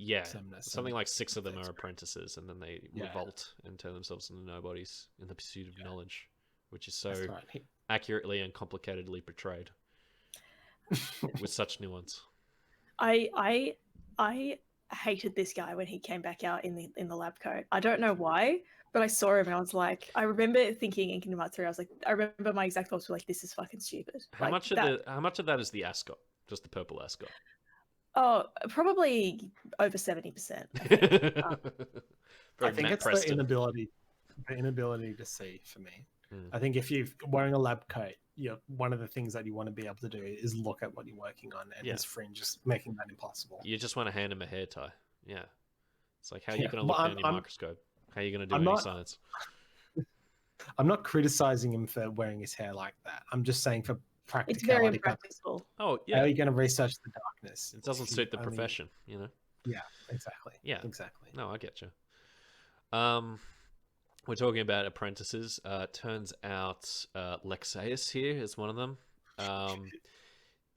Yeah, Xemnas, something like 6 of them are apprentices, and then they revolt and turn themselves into nobodies in the pursuit of knowledge, which is so accurately and complicatedly portrayed with such nuance. I hated this guy when he came back out in the lab coat. I don't know why, but I saw him and I was like, I remember thinking in Kingdom Hearts 3, I remember my exact thoughts were like, this is fucking stupid. How much of that is the ascot? Just the purple ascot? Oh, probably over 70%. I think it's the inability to see for me. I think if you're wearing a lab coat, one of the things that you want to be able to do is look at what you're working on, and his fringe is making that impossible. You just want to hand him a hair tie. Yeah. It's like, how are you going to look down your microscope? How are you going to do any science? I'm not criticizing him for wearing his hair like that. I'm just saying for practicality. It's very impractical. Oh, yeah. How are you going to research the darkness? It doesn't suit the profession, you know? Yeah, exactly. Yeah. Exactly. No, I get you. We're talking about apprentices. Turns out Lexaeus here is one of them.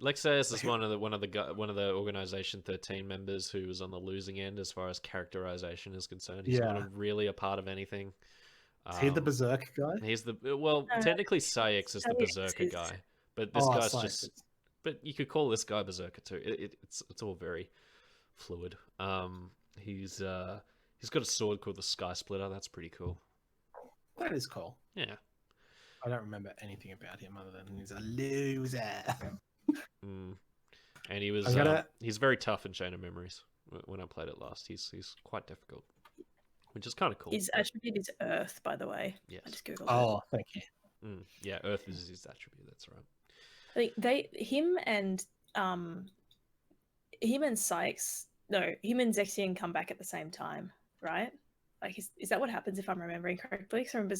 Lexaeus is one of the Organization 13 members who was on the losing end as far as characterization is concerned. He's not really a part of anything. Is he the Berserker guy? He's technically Psyx is the Berserker guy, but this guy's just. But you could call this guy Berserker too. It's all very fluid. He's got a sword called the Sky Splitter. That's pretty cool. That is cool. Yeah. I don't remember anything about him other than he's a loser. Mm. And he was he's very tough in Chain of Memories. When I played it last, he's quite difficult, which is kind of cool. His attribute is Earth, by the way. Yes. I just googled it. Oh, thank you. Yeah, Earth is his attribute. That's right. I think him and Psyx, no, him and Zexion come back at the same time, right? Like, is that what happens if I'm remembering correctly? Because I remember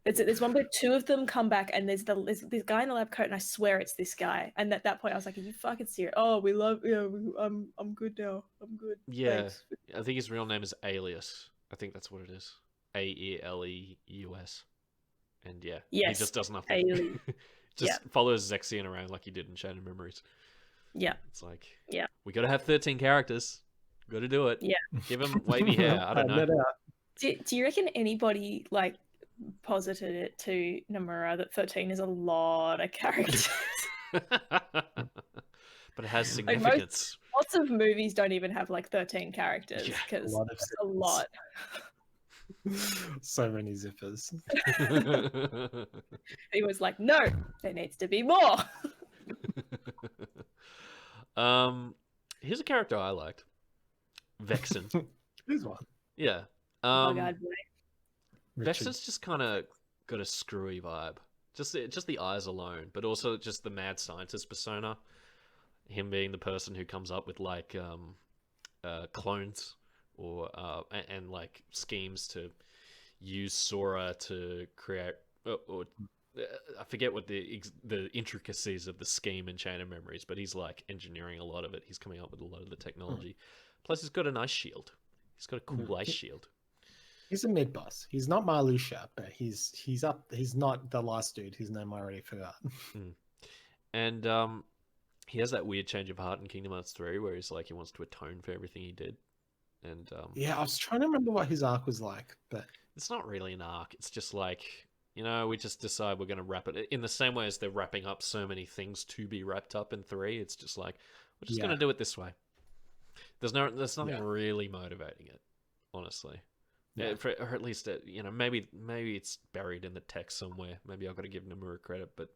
there's one where two of them come back, and there's this guy in the lab coat, and I swear it's this guy. And at that point, I was like, "Are you fucking serious? Oh, we love you. I'm good now. I'm good. Yeah, Thanks." I think his real name is Alias. I think that's what it is. Aeleus. And yeah, yes, he just does nothing. Just yeah. follows Zexion around like he did in Chain of Memories. Yeah. It's like, yeah, we got to have 13 characters. Got to do it. Yeah. Give him wavy hair. I don't know. Do you reckon anybody like posited it to Nomura that 13 is a lot of characters? But it has significance. Lots of movies don't even have like 13 characters because it's a lot. So many zippers. He was like, no, there needs to be more. Here's a character I liked. Vexen. Here's one. Yeah. Oh god, Vexen's just kind of got a screwy vibe. Just the eyes alone, but also just the mad scientist persona. Him being the person who comes up with like clones or and like schemes to use Sora to create or I forget what the intricacies of the scheme in Chain of Memories, but he's like engineering a lot of it. He's coming up with a lot of the technology. Plus, he's got an ice shield. He's got a cool ice shield. He's a mid boss. He's not Marluxia, but he's up. He's not the last dude whose name I already forgot. And he has that weird change of heart in Kingdom Hearts 3 where he's like he wants to atone for everything he did. And yeah, I was trying to remember what his arc was like, but it's not really an arc. It's just like, you know, we just decide we're going to wrap it in the same way as they're wrapping up so many things to be wrapped up in 3. It's just like, we're just going to do it this way. There's nothing really motivating it, honestly. Yeah. Or at least, you know, maybe it's buried in the text somewhere. Maybe I've got to give Nomura credit, but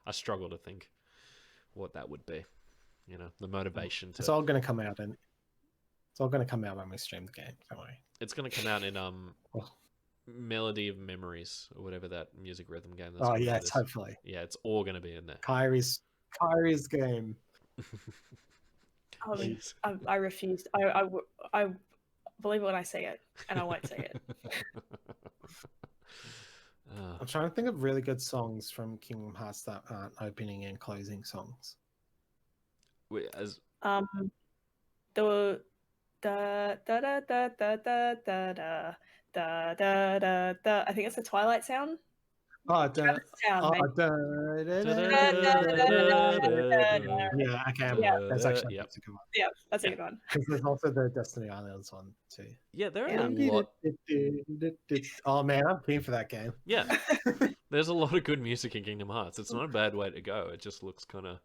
I struggle to think what that would be. You know, the motivation to... It's all going to come out, and it's all going to come out when we stream the game. Don't worry. It's going to come out in Melody of Memories or whatever that music rhythm game. Oh yes, hopefully. Yeah, it's all going to be in there. Kyrie's game. I refused. I believe it when I say it, and I won't say it. I'm trying to think of really good songs from Kingdom Hearts that aren't opening and closing songs. Wait, the da da da da da da da da da da da. I think it's the Twilight sound. Yeah, okay. That's actually a good one. Yeah, that's a good one. Because there's also the Destiny Islands one too. Yeah, there are a lot. Oh man, I'm keen for that game. Yeah, there's a lot of good music in Kingdom Hearts. It's not a bad way to go. It just looks kind of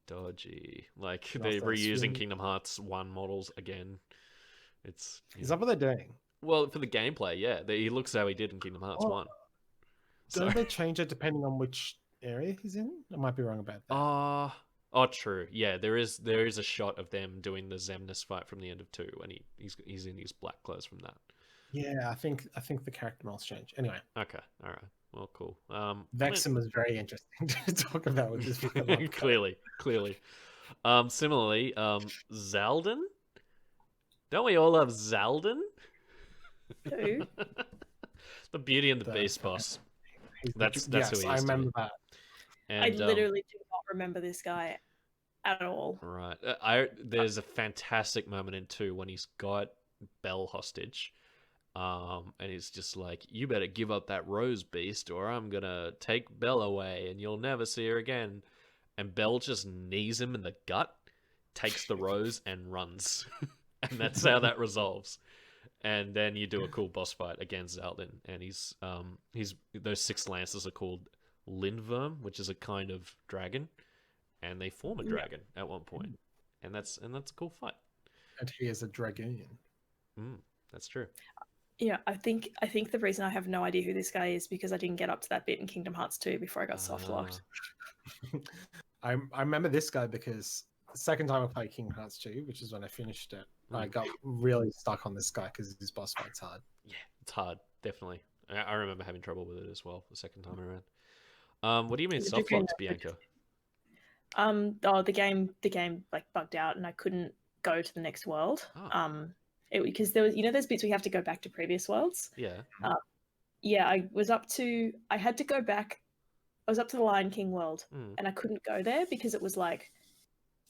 dodgy. Like they're reusing Kingdom Hearts 1 models again. Is that what they're doing? Well, for the gameplay, yeah. He looks how he did in Kingdom Hearts 1. Don't they change it depending on which area he's in? I might be wrong about that. Oh, true. Yeah, there is a shot of them doing the Xemnas fight from the end of 2, and he's in his black clothes from that. Yeah, I think the character models change. Anyway. Okay, all right. Well, cool. Vexen was very interesting to talk about with this. Clearly. Similarly, Zaldin. Don't we all love Zaldin? Who? The Beauty and the Beast boss. That's who he is. I remember that. And, I literally do not remember this guy at all. Right. There's a fantastic moment in 2 when he's got Belle hostage. And he's just like, you better give up that rose, beast, or I'm gonna take Belle away and you'll never see her again. And Belle just knees him in the gut, takes the rose and runs. And that's how that resolves. And then you do a cool boss fight against Zaldin, and he's those 6 lances are called Lindworm, which is a kind of dragon, and they form a dragon at one point, and that's a cool fight. And he is a dragoon. That's true. Yeah, I think the reason I have no idea who this guy is because I didn't get up to that bit in Kingdom Hearts 2 before I got soft locked. I remember this guy because the second time I played Kingdom Hearts 2, which is when I finished it, I got really stuck on this guy because his boss fight's hard. Yeah, it's hard, definitely. I remember having trouble with it as well the second time around. What do you mean soft locked, Bianca? The game like bugged out and I couldn't go to the next world. Oh. Because there was, there's bits where you have to go back to previous worlds. Yeah. Yeah, I had to go back. I was up to the Lion King world and I couldn't go there because it was like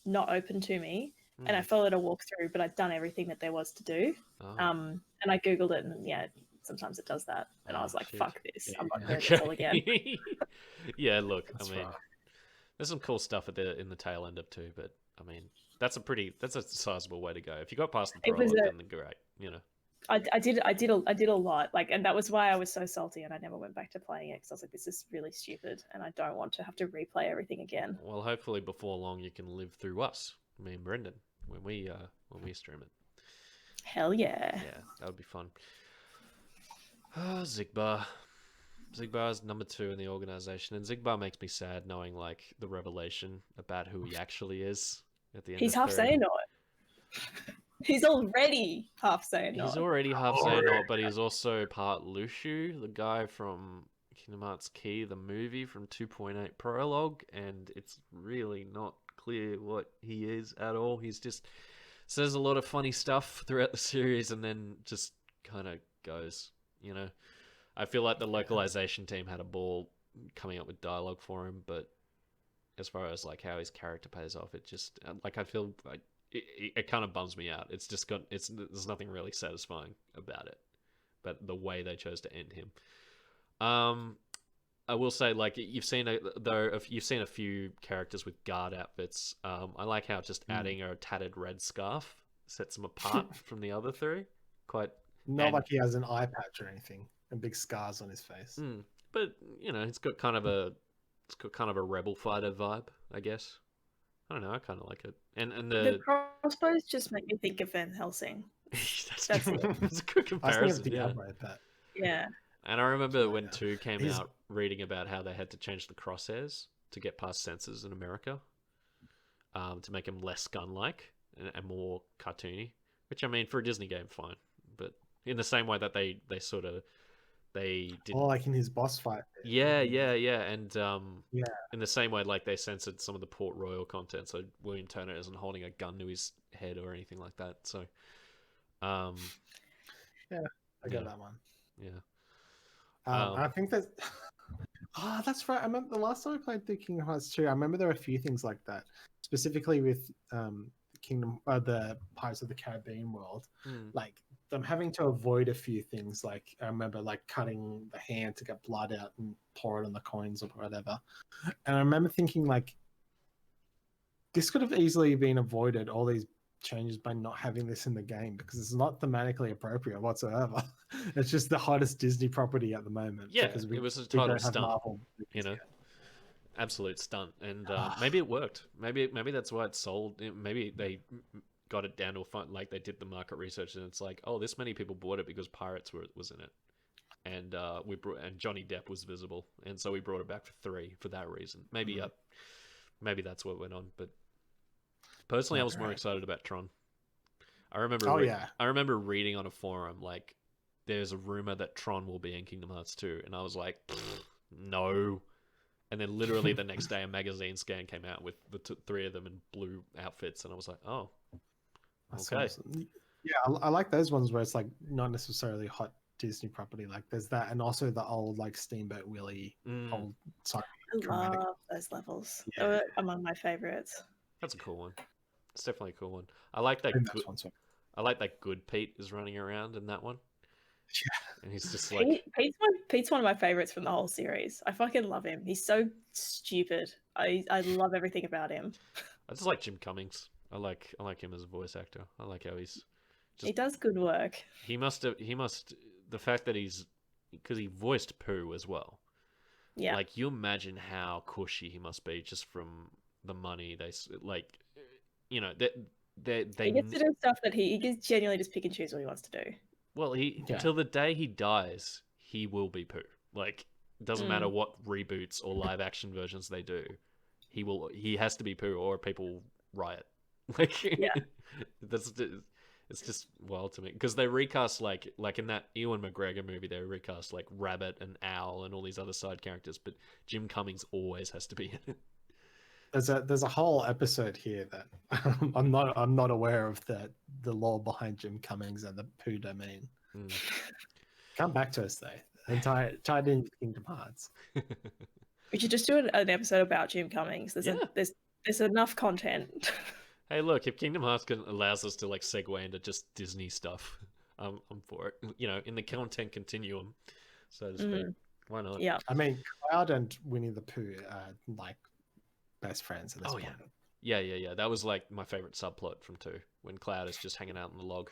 not open to me. And I followed a walkthrough, but I'd done everything that there was to do. And I Googled it and yeah, sometimes it does that. And I was like, fuck this. I'm not doing this all again. Yeah, look, I mean, there's some cool stuff in the tail end of 2, but I mean, that's a sizable way to go. If you got past the prologue, then great, I did a lot, like, and that was why I was so salty, and I never went back to playing it because I was like, this is really stupid, and I don't want to have to replay everything again. Well, hopefully before long you can live through us, me and Brendon, when we stream it. Hell yeah! Yeah, that would be fun. Zigbar. Zigbar's number 2 in the organization, and Zigbar makes me sad knowing like the revelation about who he actually is at the end. He's half Xehanort. He's already half Xehanort. He's already half Xehanort, but he's also part Lushu, the guy from Kingdom Hearts Key, the movie from 2.8 Prologue, and it's really not clear what he is at all. He's just says a lot of funny stuff throughout the series and then just kind of goes, I feel like the localization team had a ball coming up with dialogue for him, but as far as like how his character pays off, it just like I feel like it kind of bums me out. It's just there's nothing really satisfying about it, but the way they chose to end him. I will say, like, you've seen a few characters with guard outfits. I like how just adding a tattered red scarf sets him apart from the other 3. Not like he has an eye patch or anything and big scars on his face. But it's got kind of a rebel fighter vibe, I guess. I don't know. I kind of like it. And the crossbows just make me think of Van Helsing. That's a good comparison. Yeah. And I remember when 2 came out, reading about how they had to change the crosshairs to get past sensors in America, to make them less gun-like and more cartoony. Which, I mean, for a Disney game, fine. But in the same way that they did, like in his boss fight. Yeah, and in the same way, like they censored some of the Port Royal content, so William Turner isn't holding a gun to his head or anything like that. So, yeah, I got that one. Yeah. I think that. That's right. I remember the last time I played the Kingdom Hearts 2. I remember there were a few things like that, specifically with the Pirates of the Caribbean world, like them having to avoid a few things. Like I remember like cutting the hand to get blood out and pour it on the coins or whatever. And I remember thinking like this could have easily been avoided, all these changes, by not having this in the game, because it's not thematically appropriate whatsoever. It's just the hottest Disney property at the moment. Yeah, it was a total stunt. Absolute stunt, and maybe it worked. Maybe that's why it sold. Maybe they got it down to a fun, like they did the market research, and it's like, oh, this many people bought it because Pirates was in it, and and Johnny Depp was visible, and so we brought it back for 3 for that reason. Maybe maybe that's what went on. But personally, I was more excited about Tron. I remember. I remember reading on a forum like there's a rumor that Tron will be in Kingdom Hearts 2, and I was like, no. And then literally the next day, a magazine scan came out with the 3 of them in blue outfits, and I was like, "Oh, okay." Awesome. Yeah, I like those ones where it's like not necessarily hot Disney property. Like there's that, and also the old like Steamboat Willie old. I love those levels. Yeah. They were among my favorites. That's a cool one. It's definitely a cool one. I like that. I like that Good Pete is running around in that one. Yeah. And he's just like Pete's one of my favorites from the whole series. I fucking love him. He's so stupid. I love everything about him. I just like Jim Cummings. I like him as a voice actor. I like how he does good work. He must the fact that because he voiced Pooh as well. Yeah. Like you imagine how cushy he must be just from the money they like. They he gets to do stuff that he gets genuinely just pick and choose what he wants to do. Well, till the day he dies, he will be Pooh. Like, doesn't matter what reboots or live action versions they do, he has to be Pooh, or people will riot. Like, it's just wild to me, because they recast like in that Ewan McGregor movie, they recast like Rabbit and Owl and all these other side characters, but Jim Cummings always has to be in it. There's a whole episode here that I'm not aware of the lore behind Jim Cummings and the Pooh domain. Come back to us though, and tie it in with Kingdom Hearts. We should just do an episode about Jim Cummings. There's enough content. Hey, look, if Kingdom Hearts allows us to like segue into just Disney stuff, I'm for it. You know, in the content continuum, so to speak. Why not? Yeah. I mean, Cloud and Winnie the Pooh are like best friends at this point. Yeah. That was like my favorite subplot from 2, when Cloud is just hanging out in the log.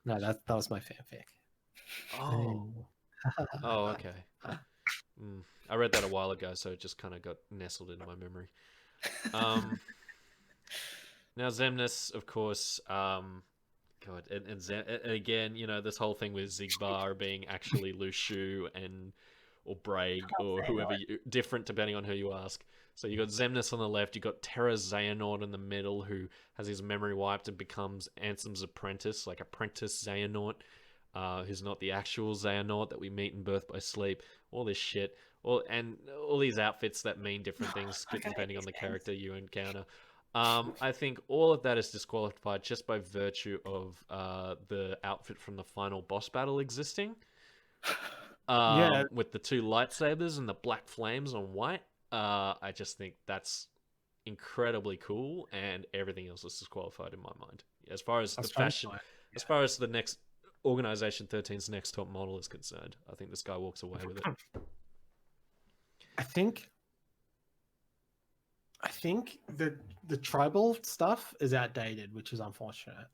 No, that was my fanfic. Oh, okay. I read that a while ago, so it just kind of got nestled into my memory. Now, Xemnas, of course, God, and again, you know, this whole thing with Zigbar being actually Lushu or Braig or whoever, different depending on who you ask. So you got Xemnas on the left, you got Terra Xehanort in the middle, who has his memory wiped and becomes Ansem's apprentice, like Apprentice Xehanort, who's not the actual Xehanort that we meet in Birth by Sleep. All this shit, all these outfits that mean different things depending on the character you encounter. I think all of that is disqualified just by virtue of the outfit from the final boss battle existing. With the 2 lightsabers and the black flames on white. I just think that's incredibly cool, and everything else is disqualified in my mind. As far as the fashion, as far as the next Organization 13's next top model is concerned, I think this guy walks away with it. I think the tribal stuff is outdated, which is unfortunate.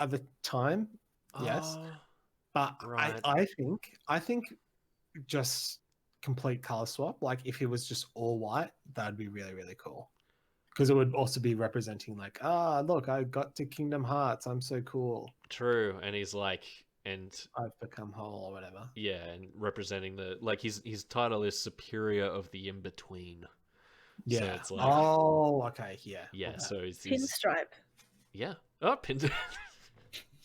At the time, yes, but right. I think just complete color swap. Like if he was just all white, that'd be really, really cool. Because it would also be representing like, look, I got to Kingdom Hearts. I'm so cool. True, and he's like, and I've become whole or whatever. Yeah, and representing his title is Superior of the In Between. Yeah. So it's like, okay, yeah. Yeah, okay. So he's pinstripe. Yeah. Oh, pinstripe.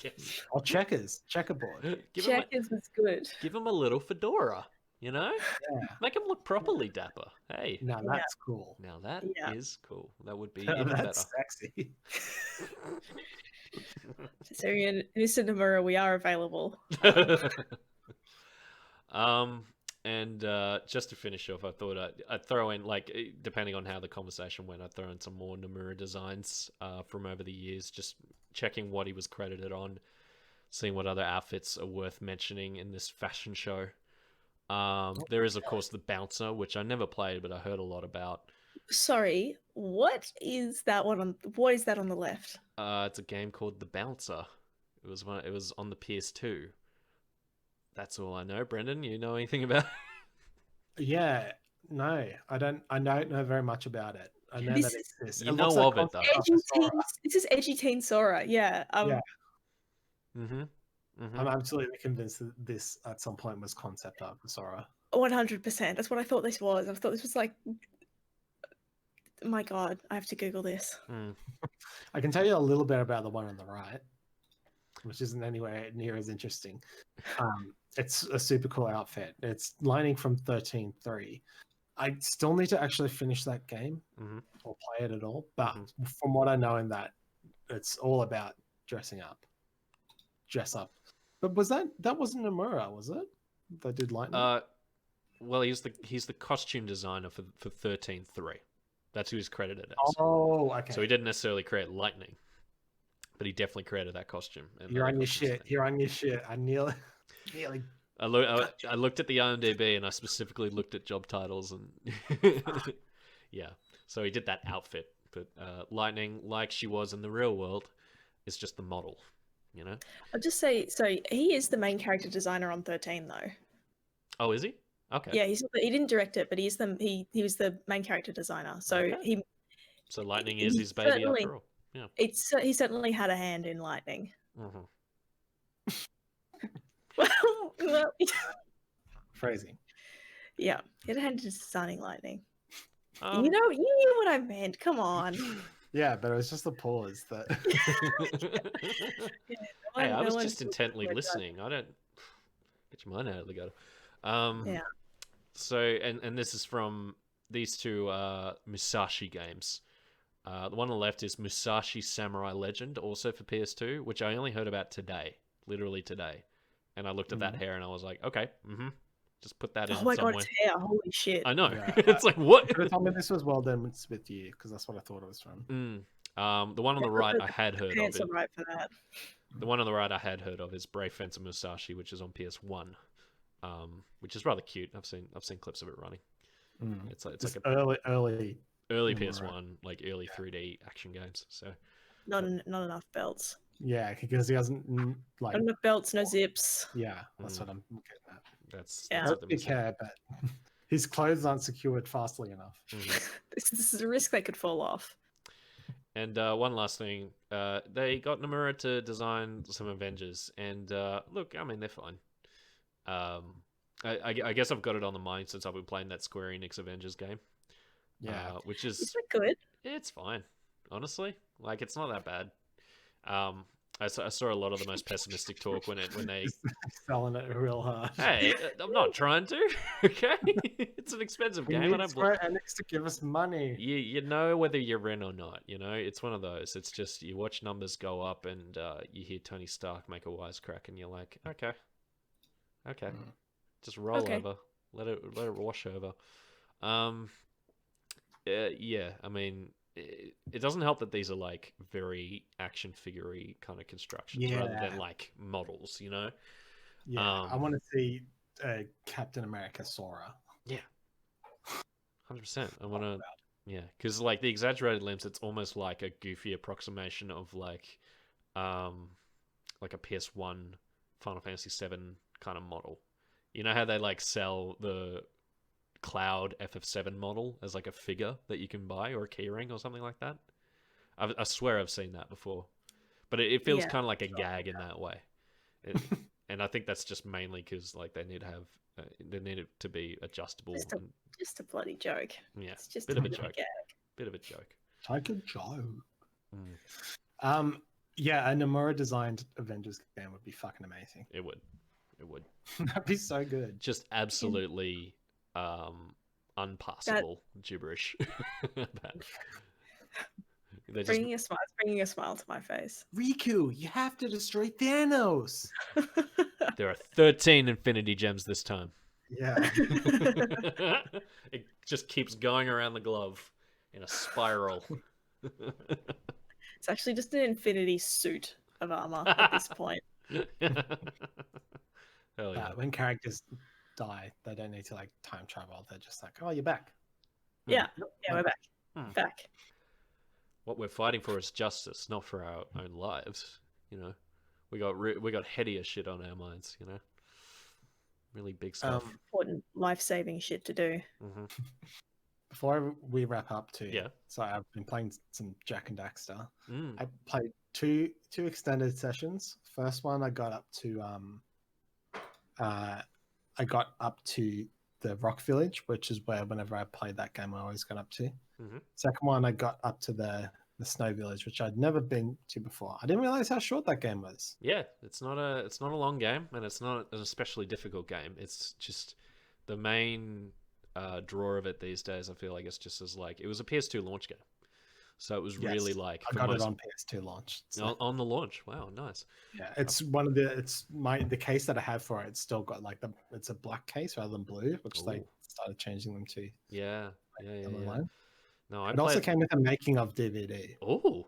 Yes. Or checkerboard. Checkers was good. Give him a little fedora, you know? Yeah. Make him look properly dapper. Hey. Now that's cool. Now that is cool. That would be even that's better. Sexy. So Mr. Nomura, we are available. And just to finish off, I thought I'd throw in, like, depending on how the conversation went, I'd throw in some more Nomura designs from over the years, just checking what he was credited on, seeing what other outfits are worth mentioning in this fashion show. There is, of course, the Bouncer, which I never played, but I heard a lot about. Sorry, what is that on the left? It's a game called The Bouncer. It was on the PS2. That's all I know. Brendon, you know anything about it? Yeah, no, I don't know very much about it. I know that it exists. You know of it, though. This is Edgy Teen Sora, yeah. Yeah. Mm-hmm. Mm-hmm. I'm absolutely convinced that this at some point was concept art for Sora. 100%. That's what I thought this was. I thought this was like, my God, I have to Google this. I can tell you a little bit about the one on the right, which isn't anywhere near as interesting. It's a super cool outfit. It's lining from 13.3. I still need to actually finish that game or play it at all. But from what I know in that, it's all about dress up. But that wasn't Nomura, was it? That did Lightning? Well, he's the costume designer for 13.3. That's who he's credited as. Oh, okay. So he didn't necessarily create Lightning, but he definitely created that costume. You're on your shit. You're on your shit. I nearly. I looked at the IMDb and I specifically looked at job titles and yeah. So he did that outfit, but Lightning, like she was in the real world, is just the model. You know. I'll just say, so he is the main character designer on 13, though. Oh, is he? Okay. Yeah, he didn't direct it, but he was the main character designer. So okay. So Lightning is his baby after all. Yeah. He certainly had a hand in Lightning. Phrasing. Yeah, it ended designing lightning. Um, you knew what I meant. Come on. Yeah, but it was just a pause that. Yeah, hey, I was one just intently listening. I don't get your mind out of the gutter. Yeah. So, and this is from these two Musashi games. The one on the left is Musashi Samurai Legend, also for PS2, which I only heard about today, literally today. And I looked at that hair and I was like, okay, just put that in Oh my god, somewhere. it's hair. Holy shit. I know. Yeah, It's like, what? Could have told me this was Well Done with You, because that's what I thought it was from. The one on the right I had heard of Pants it. are right for that. The one on the right I had heard of is Brave Fencer Musashi, which is on PS1, which is rather cute. I've seen clips of it running. It's like early early PS1, like early 3D action games. So Not enough belts. Yeah, because he hasn't like. Not enough belts, no zips. Yeah, that's what I'm getting at. that's Not big hair, but his clothes aren't secured fastly enough. This is a risk they could fall off. And one last thing, they got Nomura to design some Avengers, and look, I mean, they're fine. I guess I've got it on the mind since I've been playing that Square Enix Avengers game. Yeah, which is that good? It's fine, honestly. Like, it's not that bad. I saw a lot of the most pessimistic talk when they selling it real hard. Hey, I'm not trying to. Okay, it's an expensive game. I don't. Square Enix to give us money. You know whether you're in or not. You know, it's one of those. It's just you watch numbers go up and you hear Tony Stark make a wisecrack, and you're like, okay, just roll over, let it wash over. Yeah, I mean, it doesn't help that these are like very action figure-y kind of constructions rather than like models, you know? Yeah, I want to see Captain America Sora. Yeah, 100%. I want to, because like the exaggerated limbs, it's almost like a goofy approximation of like a PS1 Final Fantasy VII kind of model. You know how they like sell the Cloud FF7 model as like a figure that you can buy or a keyring or something like that? I swear I've seen that before, but it feels kind of like a gag in that way. And I think that's just mainly because like they need to have they need it to be adjustable. Just a bloody joke. Yeah, it's just bit of a joke. Bit of a joke. Like a joke. Yeah, a Nomura designed Avengers game would be fucking amazing. It would. That'd be so good. Just absolutely unpassable gibberish. Bringing a smile to my face. Riku, you have to destroy Thanos. There are 13 Infinity Gems this time. Yeah. It just keeps going around the glove in a spiral. It's actually just an infinity suit of armor at this point. Hell yeah. When characters die, they don't need to like time travel. They're just like, oh, you're back. Yeah, we're back. Back. What we're fighting for is justice, not for our own lives. You know, we got headier shit on our minds. You know, really big stuff. Important life-saving shit to do. Before we wrap up, too. Yeah. So I've been playing some Jack and Daxter. I played two extended sessions. First one, I got up to the Rock Village, which is where whenever I played that game, I always got up to. Second one, I got up to the Snow Village, which I'd never been to before. I didn't realize how short that game was. Yeah, it's not a long game, and it's not an especially difficult game. It's just the main draw of it these days. I feel like it's just as like it was a PS2 launch game, so it was really like I got it on PS2 launch. So. On the launch. Wow, nice. Yeah, it's one of the case that I have for it. It's still got like it's a black case rather than blue, which they started changing them to. Yeah. No, it also came with a making of DVD. Oh,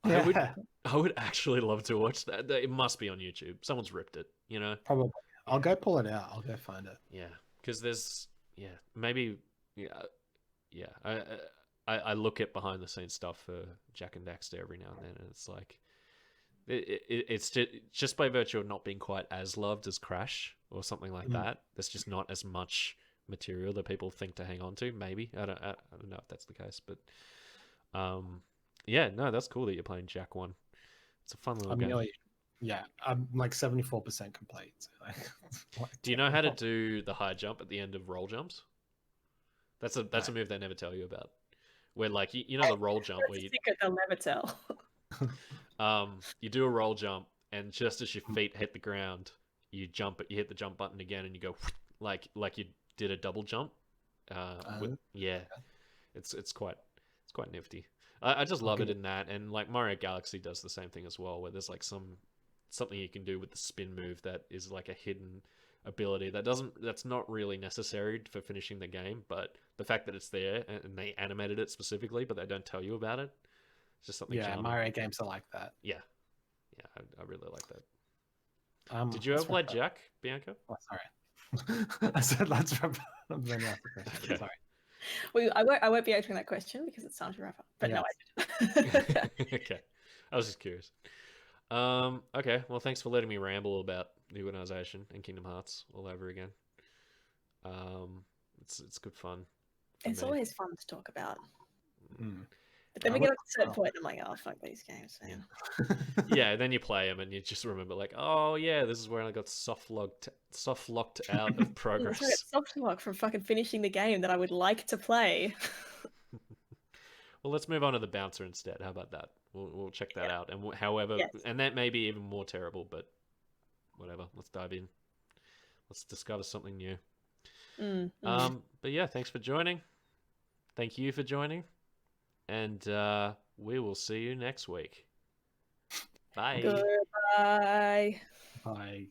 yeah. I would actually love to watch that. It must be on YouTube. Someone's ripped it, you know. Probably. I'll go pull it out. I'll go find it. Yeah, because there's maybe I look at behind the scenes stuff for Jack and Daxter every now and then, and it's like it's just by virtue of not being quite as loved as Crash or something like that. There's just not as much material that people think to hang on to. Maybe I don't know if that's the case, but that's cool that you're playing Jack 1. It's a fun little game. Yeah, I'm like 74% complete. So Do you know how to do the high jump at the end of roll jumps? That's a No. move they never tell you about. Where like you know the roll jump That's where a you secret they'll never tell. you do a roll jump and just as your feet hit the ground, you hit the jump button again and you go like you did a double jump. Yeah, it's quite nifty. I just love it in that, and like Mario Galaxy does the same thing as well, where there's like something you can do with the spin move that is like a hidden ability that's not really necessary for finishing the game, but the fact that it's there and they animated it specifically, but they don't tell you about it, it's just something. Yeah, charming. Mario games are like that. Yeah, I really like that. Did you ever let's play wrap up. Jack, Bianca? Oh, sorry. I said let's wrap up. Then ask the question. Okay. Sorry. Well, I won't be answering that question because it's time to wrap up. But no, I did. Okay, I was just curious. Okay, well, thanks for letting me ramble about the organization and Kingdom Hearts all over again. It's good fun. It's me. always fun to talk about. Mm. But then we get to a certain point, and I'm like, oh, fuck these games, man. Yeah, then you play them and you just remember, like, oh yeah, this is where I got soft locked out of progress. I got soft lock from fucking finishing the game that I would like to play. Well, let's move on to the bouncer instead. How about that? We'll check that out. And however, and that may be even more terrible, but whatever. Let's dive in. Let's discover something new. But yeah, thanks for joining. Thank you for joining. And we will see you next week. Bye. Goodbye. Bye.